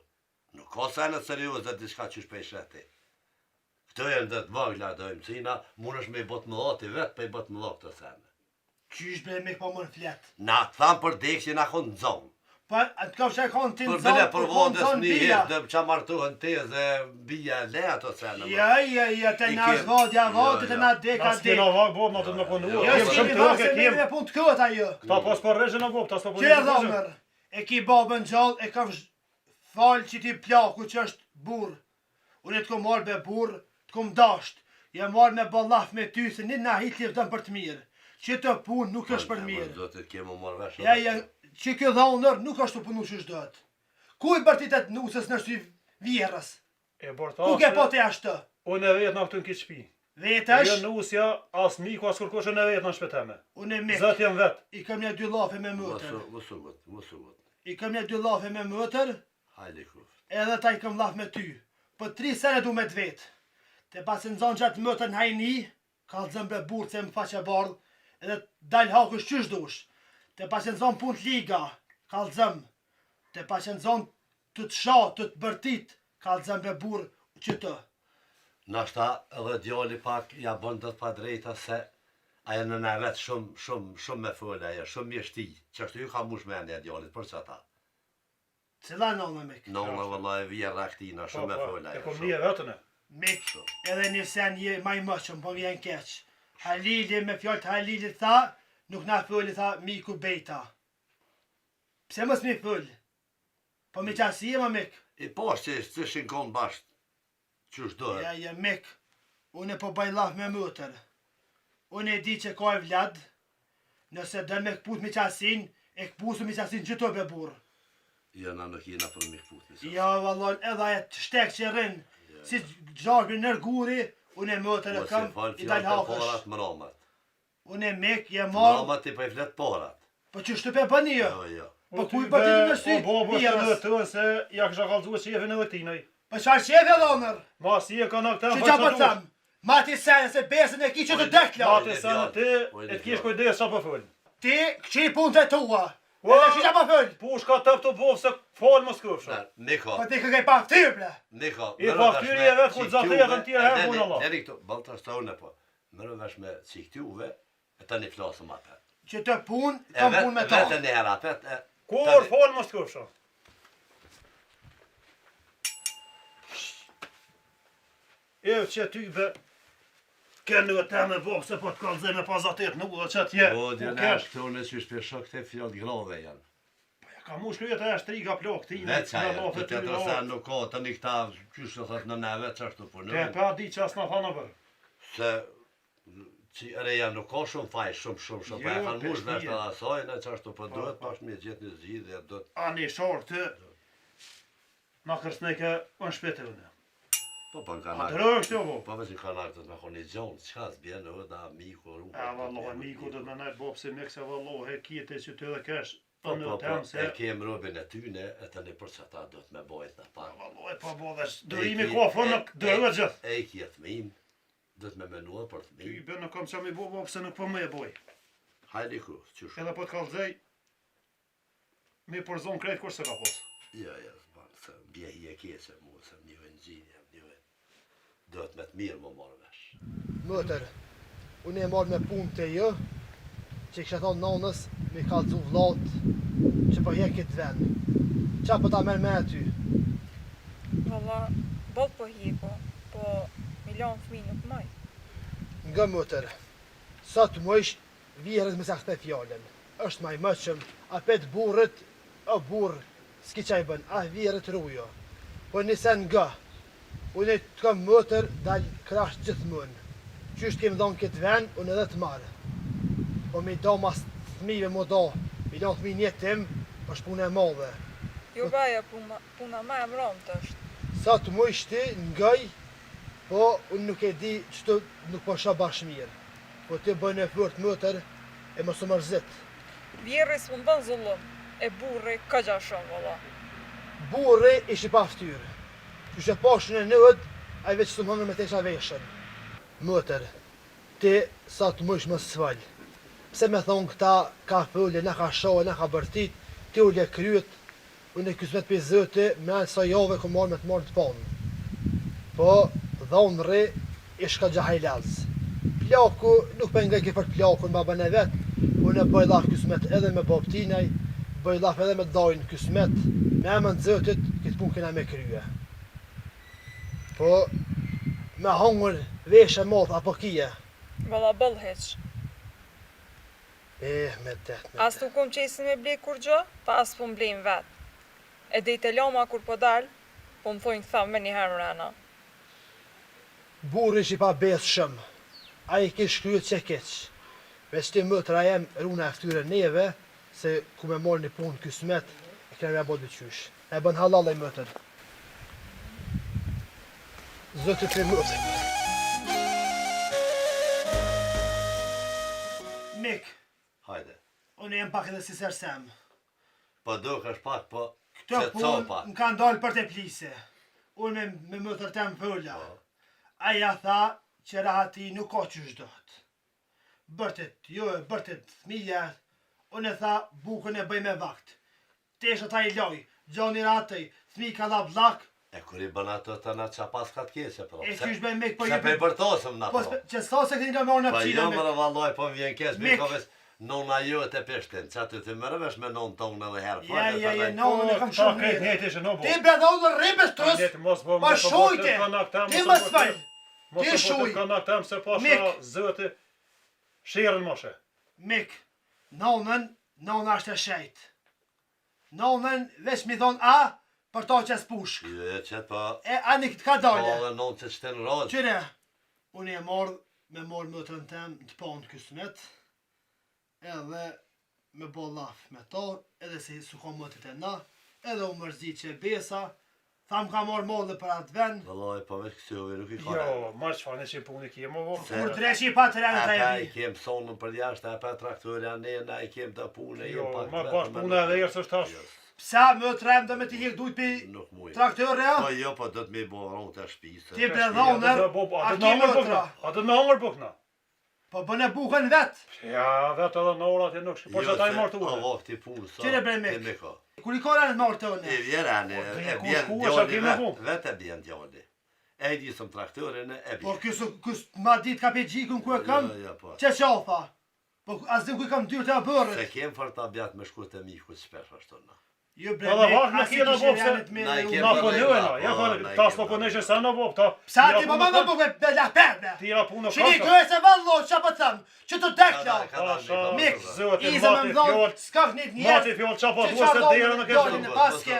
Nuk ka sene serioze diçka që shpej sheti. Këto e në të vagla dhe mësina, mund është me i botë më dhati vetë, pe i botë më dhati këto sene. Qysh bre me këpa më në fletë. Na të thamë për dekë na konë në zonë. Po atë ka që konë ti në Për zonë, bile për për konë vodës zonë një bia. herë dhe që martuhen te dhe bia le ato sene. Ja, te na është vadja vadë, te na deka Na s'kena dek. vak bot, na të më punu. Jo, Kem s'kemi shumë vakë tërke, se kem. me punë të këtë ajo. Ta pas për rejën në gop, ta s'pa punu. Që e dhomër, e ki babën gjallë, e kam falë që ti plaku që është burë. Unë e të kom marrë be burë, të kom dasht. Je marrë me ballaf me ty, se një na hit lefdën për të mirë. Që të punë nuk është për mirë. Zotit kemë marrë vesh. Ja, që kjo dhonër nuk është të punu që shdojt. Ku i bërtitet nusës në shty vjerës? E borta. Ku ke po të ashtë? Unë e vetë në këtu në kitë shpi. Vetë Jo është, nusja, as miku, as kërkosh e vetë në shpeteme. unë e mik. Zët jam vetë. I kam një dy lafe me mëtër. Mësugut. I kam një dy lafe me mëtër, Hajde kuf. edhe ta i kam laf me ty. Për 3 sene du me të vetë. Te pas në zonë gjatë mëtër në hajni, ka lëzëm bre burë se më faqe bardhë, edhe dal hakush qysh dush. Te pas në zonë punë liga, ka lëzëm. Te pas në zonë të të shatë, të të bërtit, ka lëzëm bre burë që të. Nashta edhe djali pak ja bën të pa drejta se ajo në në vetë shumë me fëllë ajo, shumë mjeshti, që ashtu ju ka mush me ndja djalit, për që ta. Cila nona mik? Nona vëllaj vje raktina, shumë e fola. E kom një vetën e. Mik, edhe një sen je maj mëqëm, po vjen keq. Halili me fjallë të Halili tha, nuk na fëlli tha miku bejta. Pse mos mi fëll? Po me qasi ma mik? I pas që të shinkon bashkë. Qysh dohet? Ja, mik, unë po baj laf me mëtër. Unë e di që ka e vlad, nëse dën me këput me qasin, e këpusu me qasin gjitho be burë. Ja, na nuk jena për me këput. Ja, vallon, edhe e të shtek që rinë, si gjarë nërguri, unë e mëtër e kam, i dal hafësh. Porat mëramat. Unë e mik, je marë, Mëramat i pa i flet porat. po që shtu pe bëni jo? Jo. Po ku i bëti në sy? O bobo së në të se ja kësha kalzu e qefin e vëtinoj. Po qarë qefe dhonër? Ma si e ka në këta Që qa po të thamë? Ma ti sene se besën e ki që të dekla. Ma ti sene ti, e t'kish kujdes qa po fëll. Ti, këqi punë të tua. Edhe që qa po fëll? Push ka tëp të bovë se falë më s'këfshë. Niko. Po ti këkaj pa ftyrë, ple. Niko. I faktyri e vetë ku të zatëjetën tjera herë punë Allah. Deri këtu, balta shtone po. Mërë vesh me ciktyuve, e ta një flasëm atë. Që të punë, kam punë me ta. Vete një herë apet. Kur falë më s'këfshë. E që ty be, kënë në të me bovë se po të kalëzë me pazatet në u dhe që tje. O, dhe në ashtë tonë që shpesho këte fjallë grave janë. Ka mu shkryet e ashtë triga plok ti. Veç ajo, të të të sen nuk ka, të një këta, qysh të thët në neve, që ashtu Te punën. pa di që asë në thanë për. Se, që reja nuk ka shumë faj, shumë, pa e kanë mush vesh të asajnë, që ashtu për duhet, pash me gjithë një zgjidhje, do të... A një shorë të, na kërsneke në shpete vënë. Po, në A kanak... të rëgë kështë jo bo? Po, veç në kanak të me koni gjonë, qka s'bjen, da miku, rrugë... A vallohe, miku do të me nejtë bo pëse me këse vallohe, kite që të edhe kesh, Po, në temë se... e kem robin e tyne, e të një për që ta do të me bojt në pa. Vallohe, pa bo dhe dërimi ka fërë në dërëve gjithë. E i kje të mim, do të me menua për të Ty mim. bë në kom që mi bo pëse nuk po me e boj. Hajde ku, qysh. Edhe po të kalëzej, mi përzon krejt kur se ka posë. Jo, se bje hi e keqe mu, se njëve në gjinja, njëve. Do të me të mirë më marrë vesh. Mëtër, unë e marrë me punë të jo, që kështë thonë nanës, me kalëzu vlatë, që po hek këtë vend. Qa po ta merë me aty? Valla, bot po hiko, po milion fëmi nuk maj. Nga mëtër, sa të mëjsh, vjerët me sa këte fjallën. Është maj mëqëm, a pet burët, o burë, s'ki qaj bën, a vjerët rujo. Po nisen nga, unë e të kam mëtër, dalë krash gjithmonë. Qysht kemë dhonë këtë ven, unë edhe të marë. Po mi do mas të thmive më do, milion thmi një tim, është punë e madhe. Jo baja, puna ma e mërëm të është. Sa të mëjsh ti, ngaj, po unë nuk e di që të nuk po shë bashkë mirë. Po ti bëjnë e fërt mëtër, e më së mërzit. Vjerri s'pun bën zullum, e burri ka gja shumë, valla. Burri ishi pa ftyrë. Që shë pashën e nëd, a i veç të më hëngër me të isha veshën. Mëtër, ti sa të mëjsh më svalë. Pse me thonë këta ka fëllë, në ka shohë, në ka bërtit, ti u le kryet, unë e kësmet për zëti, me anë sa jove ku marrë me të marrë të panë. Po, dhonë rri, ish ka gjahajlaz. Plaku, nuk për nga ki për plaku në babën e vetë, unë e bëj laf kësmet edhe me babtinaj, bëj laf edhe me dajnë kësmet, me emën të zëtit, këtë punë këna me krye. Po, me hongër veshe matë, apo kije? Valla bëll heq. Me det, As nuk kom qesin me blej kur gjë, pa as po mblejnë vetë. E dejte lama kur po dalë, po më thojnë thamë me një herë mrena. Burri që i pa besë shumë, a i kish kryet që keq. Veç ti mëtra jem runa e ftyre neve, se ku me morë një punë kësmet, e kërë me bot bëqysh. E bën halal e mëtër. Zëtë të mëtër. Mik, Hajde. unë jem pak edhe si sersem. Po do kësh pak, po... Këto se punë copa. më kanë dalë për të plise. Unë me mëtër tem pëlla. Aja tha që rahati nuk ka që shdojt. Bërtet, jo, bërtet, thmija, unë e tha bukën e bëj me vakt. Tesha ta i loj, gjoni ratëj, thmi ka dha blak, E kur i bën ato të na qa pas ka t'kese, pro. e kysh bëj mek, po Se pe bërtosëm na, Po pro. që s'ta se këti nga marrë në Po pëshina jo me. më në valloj, po më vjen kes, Mik. mi ka ves... nona jote e peshtin, që aty të mërëvesh me non tonë edhe herë. Nonën e kam shumë mirë. Këtë ishë në bo. Ti bedon në ribës trus, pa shujte, ti më sfaj, ti shuj. Kanaktem se pasha Mik. zëti shirën moshe. Mik, nona është e shejt. Nonën veç mi thonë a, për to që s'push. Jo, që pa, E ani këtë ka pa dole. dhe non që shtenë radë. Qyre, unë e morë me mëtërën tem të ponë kësmet, edhe me bo laf me to, edhe se su kom mëtët e na, edhe u mërzi që e besa, tham ka morë mollë për atë vend, Vëllaj, pa veç kësjovi nuk i ka. Jo, ma që fanë që i punë i kjemë, vo. Se- kur dreqi pa të rene të E pa i jevi. kem sonën për jashtë, e pa traktorja ne i kem të punë. Jo, ma bash punë edhe erë së shtash. Psa më të rem dhe me t'i hek dujt pi Nuk muj. traktore, Po ja? jo, po do të mi bo rronë të shpisë. Ti bedhoner, a ki mëtra. A të me hongër bukna. Po bën e bukën vet. Ja, vetë edhe në orat e nuk shkë, po që ta i martë O, ure. vok ti punë sa. Qire bre ti mek. me ka. Kur i kora në marë të E une. vjerani, Po, e ku bjen shku, sa djali kime bu? vetë e bjen djali. E di sëm traktorin e Po bjen. kësë ma dit ka pe gjikun ku e kam, Jo, po. që qafa. Po as dim ku i kam dyrë të Se bërët. kem fër ta bjat me shku të miku shpesh ashtu na. Jo bre Po dhe mek, vak, nuk as i jena kishe bopse, rjanit me na i unë. kem Na po po dhe- lëvena, ja po, po, na i tas kem po dhe- nëjshë sa në bop, ta. Psa ti më më buke bella perde. Tira punë në Që një kasa. gëjë se vallo, që po të thëmë, që të dekla. Pasha, Mik, zëti, Ize me mati më dhonë, fjoll, s'ka knit mati njerë. fjoll, qa po Që duhet se qa dera në dole kështë. në paske.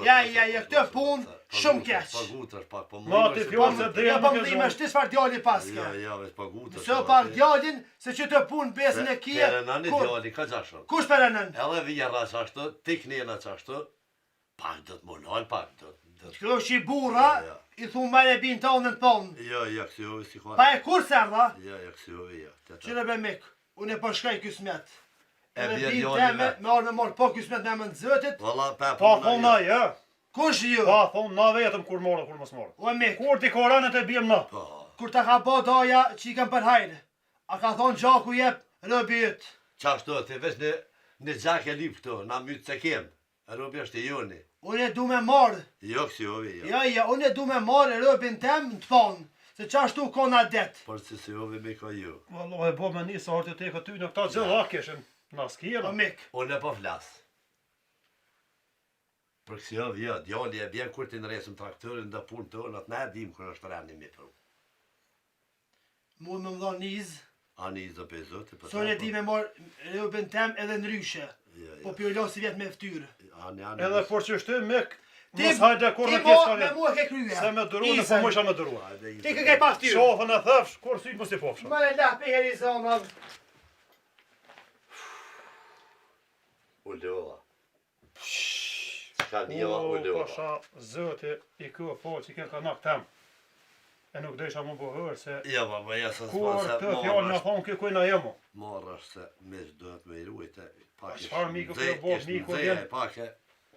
Ja, këtë punë shumë keq. Po gutësh pak, po Mati fjoll se dera Ja në po më dhime kështë. shtis far djali paske. Ja, veç po gutësh. Së par djalin, se që të punë besën e kje. Kere në një Kur? djali, ka gjashon. Kush për e nën? Edhe vjera qashtu, ti knena qashtu, pak do të monal, pak do të... Kjo është i burra, Ja. i thunë mare bin tonën të ponë. Jo, ja, kësiovi si Pa kone. e kur sërda, Ja, ja, kësiovi, ja. qire be mik, unë e po shkaj kësmet. E Edhe bje bin djali teme, vet. me orë me morë po kësmet me më në zëtit. Valla, pa Pa puna, thonë na, ja. Kush ju? Pa thonë na vetëm kur morë, kur mos morë. O mik, Kur ti koranet e bjem na. Po, kur ta ka bo doja që i kam për hajrë, a ka thonë gjaku jep, rëbit. qashtu, ti veç në gjak e lip këtu, na mytë se kem. E robi është i joni. Unë e du me marë, Jo, kësiovi, ja. ja, unë e du me marë rëbin tem në të ponë, se qashtu kona det. Por që kësiovi me ka ju. Vallo e bo me një sa orë të te këty në këta gjitha keshen. Na O s'kjera. mik, Unë e po flas. Për kësiovi, ja, djali e bjen kur ti në resëm traktorin dhe punë të unë, atë na e dim kër është rani mi pru. mu me më dhonë nizë, Ani i zë zoti, për së unë e di me marë rëbin tem edhe në ryshe, Ja, po ja. pjollosi vjetë me ftyrë. Ani, Edhe por që shty mek, Ti mos hajde kur në mo, kesh me ka mua ke kryja. Se me dëru në po Isën. mësha me dëru. Ti ke pa ftyrë. Shofën e thefsh, kur syt mos i pofsha. Më e la pe heri zonë. U lova. Ska njëva u lova. Pasha, zëti i kë po që i ke kanak tem. E nuk desha mu bëhër se Ja, ba, ja, se kur s'pa të fjallë në thonë kë kujna jemu. marrë është se mes duhet me i rujtë. Pak Çfarë miku kjo bot, miku vjen- Pak e...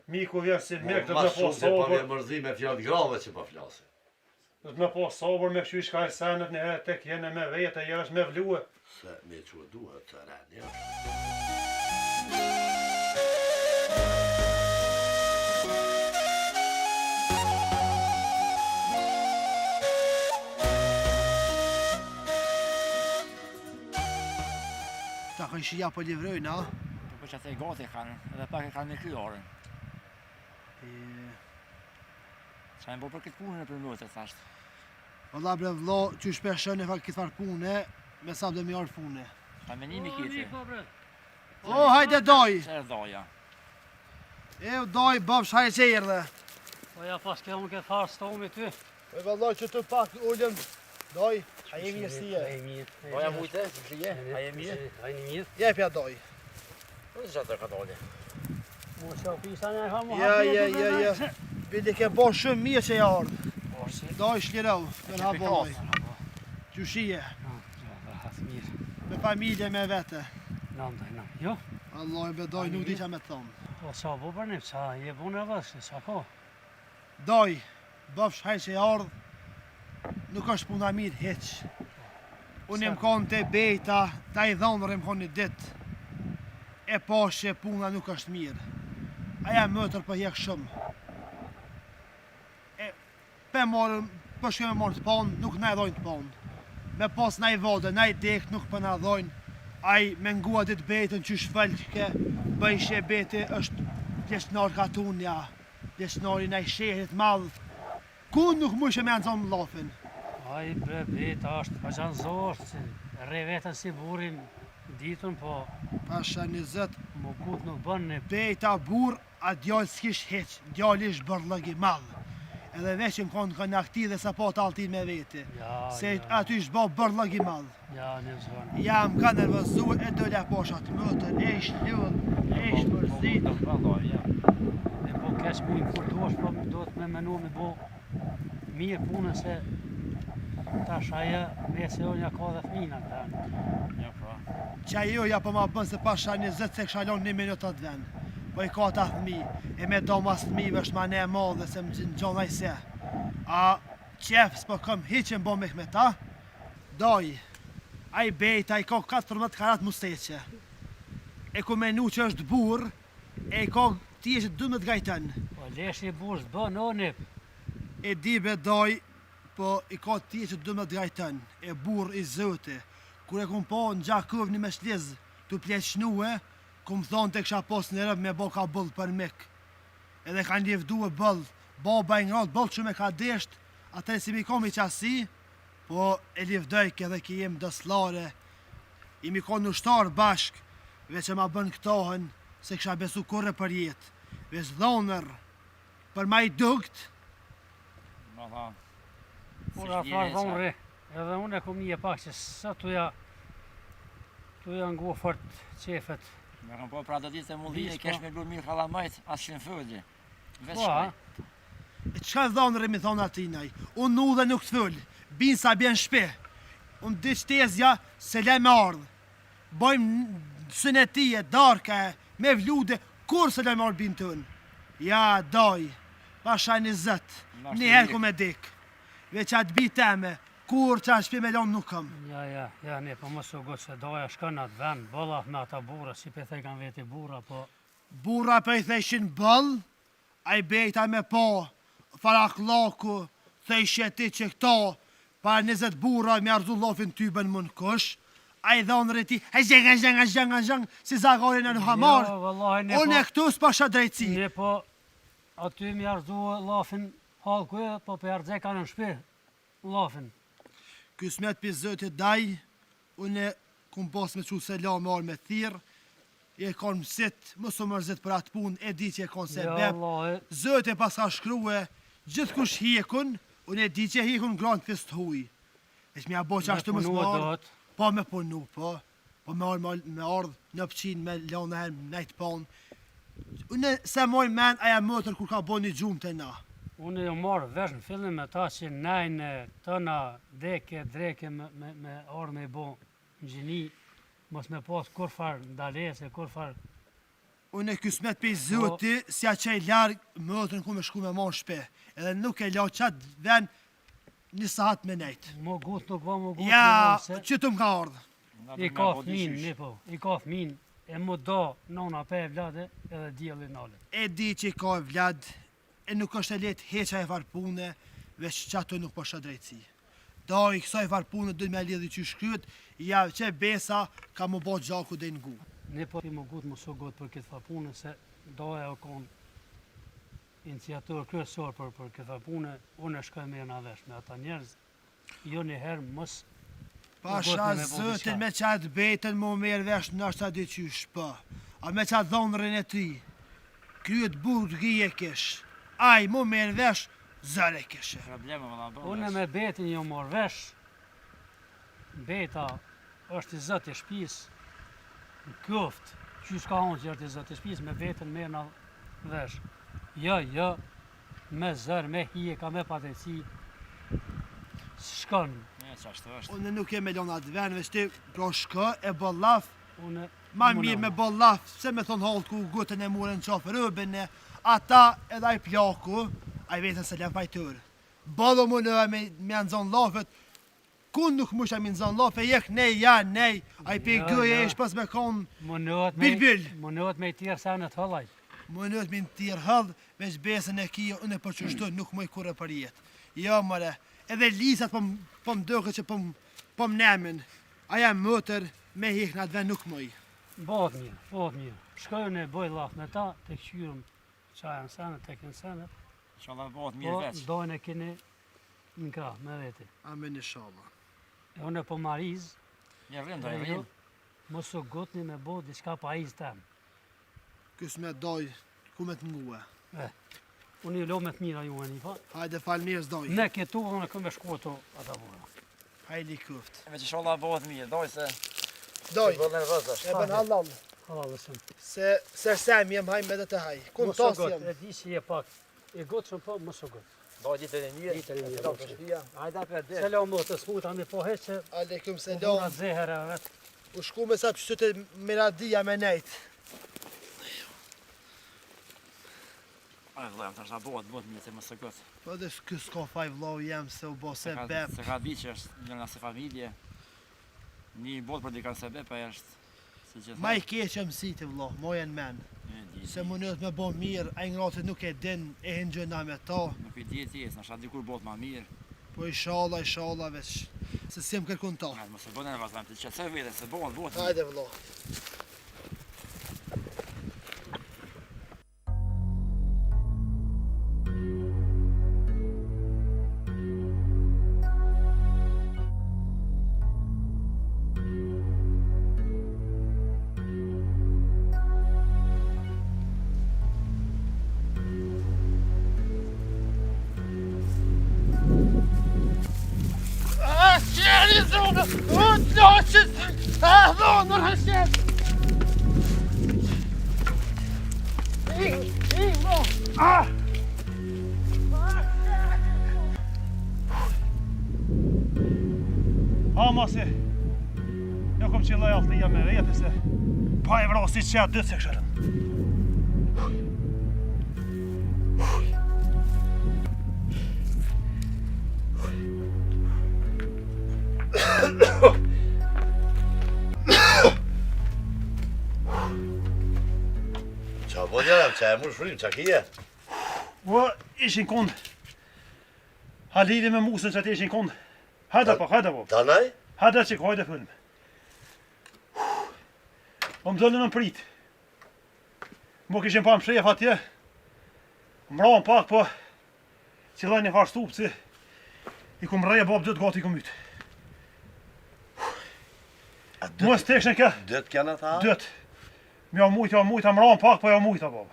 Miku vjen si mek të Ma me po shumë se pa me sabër. mërzi me fjallë grave që pa flasë. Të me po sabër me këshu shka e senet në herë tek jene me vete, jesh me vluë. Se me që duhet të rani, ja. Ta kanë shia po livrojnë, a? Po që të i gati kanë, edhe pak e kanë me ky orën. Qa e më bo për këtë punën e për mëtë, thashtë. Valla bre vlo, që shpeshën e këtë farë pune, me sa dhe mi arë pune. Ka menimi kiti. O, hajde doj! Që e doja. E, doj, babsh, hajde që erdhe. Po ja pas ke unë ke farë stomi ty. E valla që të pak ullën, doj, a je mirë si je. Doja mujte, që shije, a je mirë. A një mirë. Jepja doj. Po që të ka dole. Mo që pisa në e ha mu Ja. Bidi ke bo shumë mirë që ja ardhë. Doj shlirau, të në haboj. Që shije, Hasë mirë. me familje me vete. Nam. Jo? Allah e bedoj, nuk di që me thonë. O sa bo për një, sa je bu në vësë, sa ko? Doj, babsh, hajde që ja ardhë, nuk është puna mirë heq. Unë jem konë të bejta, ta i dhonër jem konë një ditë. E po që puna nuk është mirë. Aja mëtër për hjek shumë. E pe morëm, për shkë me morë të ponë, nuk na e dhojnë të ponë. Me pos na i vode, na i dekë, nuk për na dhojnë. Ai me ngua dit betën që shfëllke, bëjshe beti është pjesënar katunja, pjesënari në i shehrit madhë. Ku nuk mushe me nëzon lafin? Ai bre beta është pa qanë zorë, që re vetën si burin ditën, po Pasha 20, më gut nuk bën një beta bur, a djallë s'kish heq, djallë ish bërlëgi madhë. Edhe veqin konë kënë akti dhe sa po të altin me veti. Se aty ish bo bërlëgi madhë. Ja, një zvan. Ja, më ka nervëzu e dole poshat mëtër, e ish ljull, e ish mërzit. Me bo keq bujnë kur dosh, po do të me menu me bo mirë punën se tash aja vese o nja ka dhe fmina të venë. Ja, pra. Qa joja po ma bën se pasha 20 se këshalon 1 minut atë ven. Po i ka ta thmi, e me do mas thmive është ma ne madhe se më gjonaj se. A qef s'po këm hiqen bo me ta, doj, a i bejta i ka 14 karat musteqe. E ku menu që është bur, e i ka tjeshe 12 gajten. Po lesh i burës bën o nip. E di be doj, po i ka tjeshe 12 gajten, e bur i zëti. Kur e kum po në gjakëv një me shliz, të pleqnue, kum thonë të kësha pos në rëb me bo ka bëll për mik. Edhe kanë livdu e bëll, baba i ngrot bëll që me ka desht, atëre si mi kom i qasi, po e livdojk edhe ki jem dëslare, i mi kon në shtarë bashk, veç e ma bën këtohen, se kësha besu kurre për jetë, veç dhonër, për ma i dukt, Ma thamë. Pura farë dhonë re, edhe unë e kom një pak që sa tuja ngu fort qefet. Me kam po pra do ditë e mullin e kesh me lur mirë kalamajt, as që në fëllë. Veç Po, shkaj. e qka dhonër e mi thonë atinaj, unë nu dhe nuk të thull, binë sa bjen shpe, unë di qtezja se le me ardhë, bojmë sënetije, darka, me vlude, kur se le me ardhë binë tënë. Ja, doj, pasha 20, njëherë ku me dik, veç atë bi teme, kur qa shpe me lonë nuk kam. Ja, ne, po mos u gotë se doja shkën atë vend, bëllat me ata bura, si pe thej kanë veti bura, po Bura për i thejshin bëll, a i bejta me po, faraklaku, thejshe ti që këto, pa 20 bura me arzu lofin tybën më në kush, a i dhonë rëti, e zheng, si zagarin e në hamar, Jo, vallahi, ne unë e këtu s'pasha drejtësi. Ne po aty mi arzu lafin halku e, po pe ardze kanë në shpi lafin. Kësmet për zëtit daj, unë e kum pas me që se la me arë me thirë, e konë mësit, mësë mërzit për atë punë, e di që e konë se Ja, bep, vallahi, zëtë e pas ka shkrue, gjithë kush hjekun, unë e di që hjekun granë fist huj. E që mi a bo që ashtu me mësë punu më e ardhë, dohet. po me punu, po me ardhë në pëqin, me lanë herë, nejtë panë. Unë se moj men, aja mëtër kur ka bo një gjumë të na. Unë jo marrë vesh në fillim me ta që najnë tëna deke, dreke me orë me i bo në gjini, mos me pas kur farë ndalese, kur farë. Unë e kësmet për zëti, si a qaj largë, mëtërën ku me shku me mon shpe. Edhe nuk e lau qatë ven një sahat me nejtë. Mo gut nuk va, mo gut Ja, se që të më ka ardhë. i ka fmin, ne po, i ka fmin, e mu do nona pe e vlade edhe djeli nale. E di që i ka e vlad, e nuk është e letë heqa e varpune, veç që ato nuk përshë drejtësi. Da i kësaj varpune dhe me lidhi që shkryt, ja që besa ka më bo gjaku dhe ngu. Ne po i mo gut më so gut për këtë farpune, se doja o konë iniciator kryesor për këtë farpune, unë e shkoj me në avesh me ata njerëz, jo një herë mos Pasha Gotni me bo zëtin diçka. me qatë betën më merë vesh në është adi qysh pa. A me qatë dhonërin e ti, kryet burë gije kish, aj më merë vesh, zëre kishe. Probleme më da Unë me betin jo morë vesh, beta është i zët i shpis, në këft, që s'ka unë që është i zët i shpis, me betin merë në vesh. Jo, me zërë, me hije, ka me pateci, shkon, Ne, që ashtu është. Unë nuk e me lona atë venë, veç ti pro shkë e bëllaf, unë... ma mirë me bëllaf, se me thonë halë ku gutën e mure në qafë rëbën e, ata edhe aj plaku, aj vetën se lem pajtërë. Bëllo më në me nëzonë lafet, ku nuk musha me nëzonë lafet, jek nej, ja, nej, aj pe Ja, gëje ja. ish pas me konë, Më nëhet Bil. me i tjerë sa në të hëllaj. më nëtë me në tirë hëllë, veç besën e kia, unë e përqështu, nuk më i kure për jetë. Jo, mëre, edhe lisat po më dëke që po më nemin, aja mëtër, me hek në atë vend nuk mëj. Bëhet mirë. Shkojnë e bëj laf me ta, të këqyrëm qajën sene, të kënë sene. Inshallah bëhet Po, mirë veç. dojnë e keni në krah, me veti. Amen inshallah. E unë e po mariz, Një rrim, do i rrim. mos u gotni me bo diçka pa iz tem. Kësë me doj, ku me të ngue. Unë i lo me të mira ju e një pa. Hajde falë mirës doj. Ne këtu unë e këmë e shku ato ata bura. Hajli kuft. Me që inshallah bëhet mirë, doj se... Doj, Bëhet nervozësh. e bën halal. Hala dhe sëmë. Se sem jem haj me dhe të haj. Kun Mos u tas got, jem. e di si e pak. E gotë shumë po, mos u got. Doj ditën e mirë. Ditën e mirë, Ditën do e shtëpia. Hajde për dhe. Selam më të smuta në po heqë, Aleikum bura selam. zehere vetë. U shku me sa që të miradia me nejt. Aj vëllai, tash bëhet mirë se mos e got. Po dhe kësë ka faj vlau jem se u bo se bep. Se ka di që është një nga se familje. Një botë për dikën se bep, e është... Si që Ma i keqë mësiti vlau, mojen men. Se më nëtë me bo mirë, a i ngratit nuk e din, e hinë gjëna me ta. Nuk i di e tjesë, nështë atë dikur botë ma mirë. Po inshallah veç. Se si jem kërkun ta. Hajde, mos e bënë nervoz, të qetësoj vete, se bëhet mirë. Hajde vlau. Ama se, jo kom qëllaj altia me vete se, pa e vrasi që atë dëtë se këshërën. Qa po gjerëm, qa e mu shfrim, qa kije? Po, ishin kond. Halili me musën që të ishin kond. Hajde po. Tanaj? Hajde që hajde film. Po më dëllën në prit. Më kishin pa më shref atje. Më ranë pak po. Qëllaj një farë stupë që i ku më reje bab dëtë gati i ku mytë. Më së tekshën ke Dëtë kjana ta? dëtë. Më ja mujta, më ranë pak po ja mujta bab.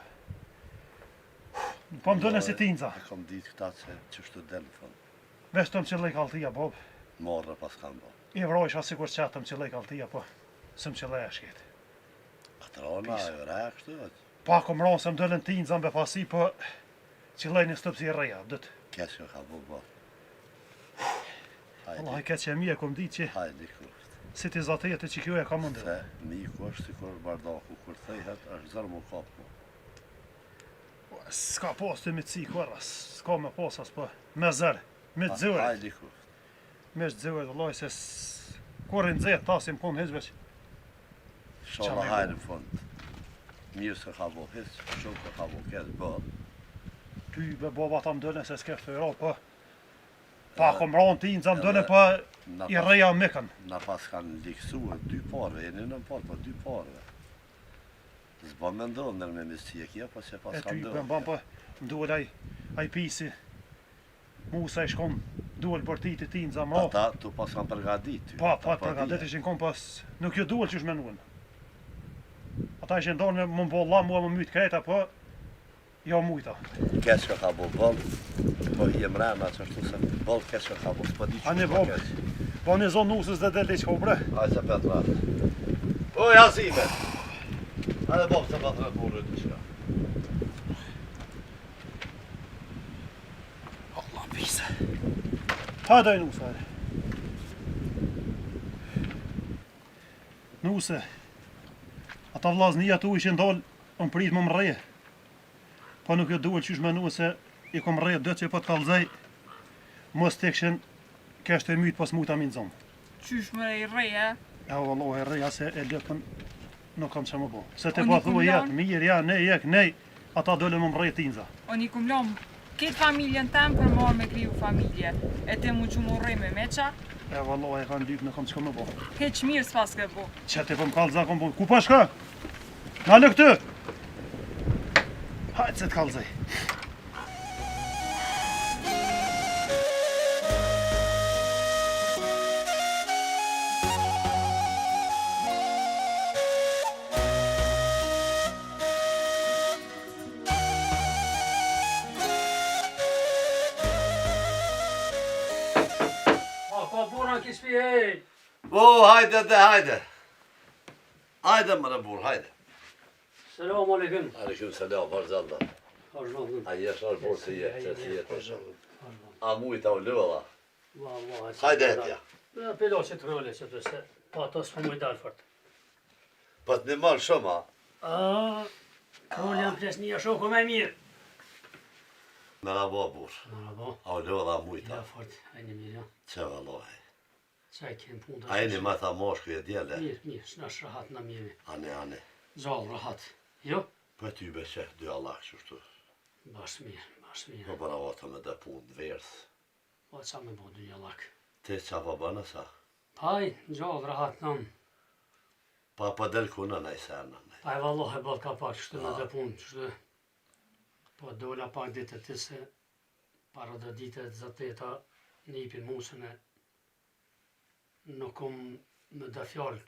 Po më dëllën si tinza. E kom ditë këta që shtu delë fund. Vesh të më qëllaj kaltia bab. Morë pas kanë bo. I vrojsha si kur qëtë më qëllaj kaltia po. Së më qëllaj e shketi. Atrona, e vre, kështu e. Pak më ranë se më dëllën tinza më befasi po. Qëllaj një stëpë si i reja, dëtë. Kesh ka bu bo. Allah i këtë që e mi e kom ditë që Hajde kusht. si ti zatejet e që kjo e ka mundë. Se miku është si kur bardaku, kur thejhet, është zërë mu kapë. S'ka pas të mitësi kërës, s'ka me pasas po me zërë, me të zërë. Hajde kusht. Me të zërë, Allah, se kur i nëzet, tasim konë hizveq. Shola hajde në fund. Mirë se ka bo hiç, shumë se ka bo kesh bë. Ty be baba ta më dëllën se s'ke fëra, po. Pa kom ranë ti, nëzë më dëllën, po i reja mikën. Na pas kanë liksuar dy parve, jeni në parë, po dy parve. S'ba me ndonë nërë me misë kje, po që pas E kanë ty ndonë. bëm po, më duhet aj pisi. Musa i shkon, duhet për ti të ti nëzë më ranë. Ata tu pas kanë përgadit ty. Pa, përgadet ishin kon pas, nuk jo duhet që shmenuën. Ata ishin ndonë me më bo la, mua më mytë kreta, po, jo mujta. Kesh ka bo bëllë, po i e mrena që ashtu se bëllë kesh ka bo, s'pa di që Ani s'pa bob. kesh. Po një zonë nusës dhe deli që ko bre. Hajde se Petra. O, jasime! Hajde bob se Petra të burë të qëka. Allah pise. Hajde i nusë, hajde. Nuse, ata vllaznija tu ishin dollë, më prit më mreje. Po nuk jo duhet qysh me nu se i kom rreje dëtë që po të kalzej, mos të këshin kështë e mytë pas muta minë zonë. Qysh më i reja? Ja, Allah, e rreja se e lëpën nuk kam që më bo. Se te Unë po i kum thua jetë, lanë. mirë, ja, ne, jek, nej, ata dole më mreje tinza. Unë i kum lom këtë familjen tem për marrë me kriju familje. E te mu që mu rrej me meqa, E vallahi e kanë lyp në kam çka më bë. Hiç mirë s'pas ke bu. Çete po më kallza kom bu. Ku po shka? Nalë këtu. Hajde se të kallzoj. Ka bura kispi ej. Po, hajde dhe, hajde. Hajde më në burë, hajde. Selamu alaikum. Aleikum selam, vazhdalla. Vazhdon. A jesh në burë si jetë, si jetë. A mujta u lëvalla. Vallahi. Hajde etja. Ja pelo që të role që të se. Pa to s'po më dal fort. Pa të një malë shumë, a? Role jam plesnia shoku më mirë. Me la bo burë. Bravo. A u lëvalla Ja mujta. fort. Ajni mirë. Që vëllohi. Çaj ken punë. A jeni ma tha moshku e djele. Mirë, s'nash rahat na mirë. Ane. Gjallë rahat. Jo? Po ty beqe, dy Allah kështu. Bash mirë. Po para vata me dhe punë të verës. Po ça më bë dy jallak. Ti qa pa bënë sa? Paj, gjallë rahat nam. Pa del kuna në i sena. Paj vallahi bot ka pak kështu me të punë, kështu. Po dola pak ditë të se para dhe ditë të zateta në ipin musën e nuk kom me dhe fjallë.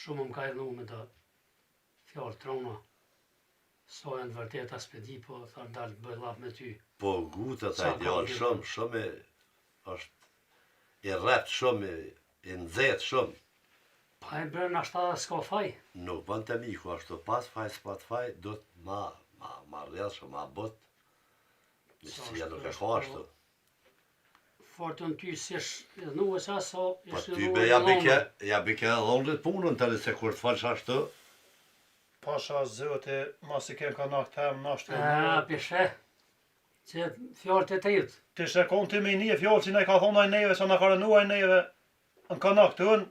Shumë më ka edhnu me dhe fjallë trona. So janë të vërteta s'pedi, po thar dalë bëj lap me ty. Po gutët Sa a ideal ka shumë është i rrept shumë, i nëzet shumë. Pa e bërë në ashta dhe s'ka faj. Nuk bën të miku, ashtu pas faj, s'pat faj, do të ma rrjedhshëm, ma bot. Njësia nuk e ka ashtu. Fortën ty si është edhnu e sa, so Po ishtë ty edhnu be e ja bike dhondet punën të se kur të falsh ashtu. Pasha zëti, mas i ken kanak tem nashtë. Pishe, që fjallë të tëjtë. Ti shekon ti me një fjallë që ne ka thonë ai neve, që na ka rënuaj neve në kanak të unë,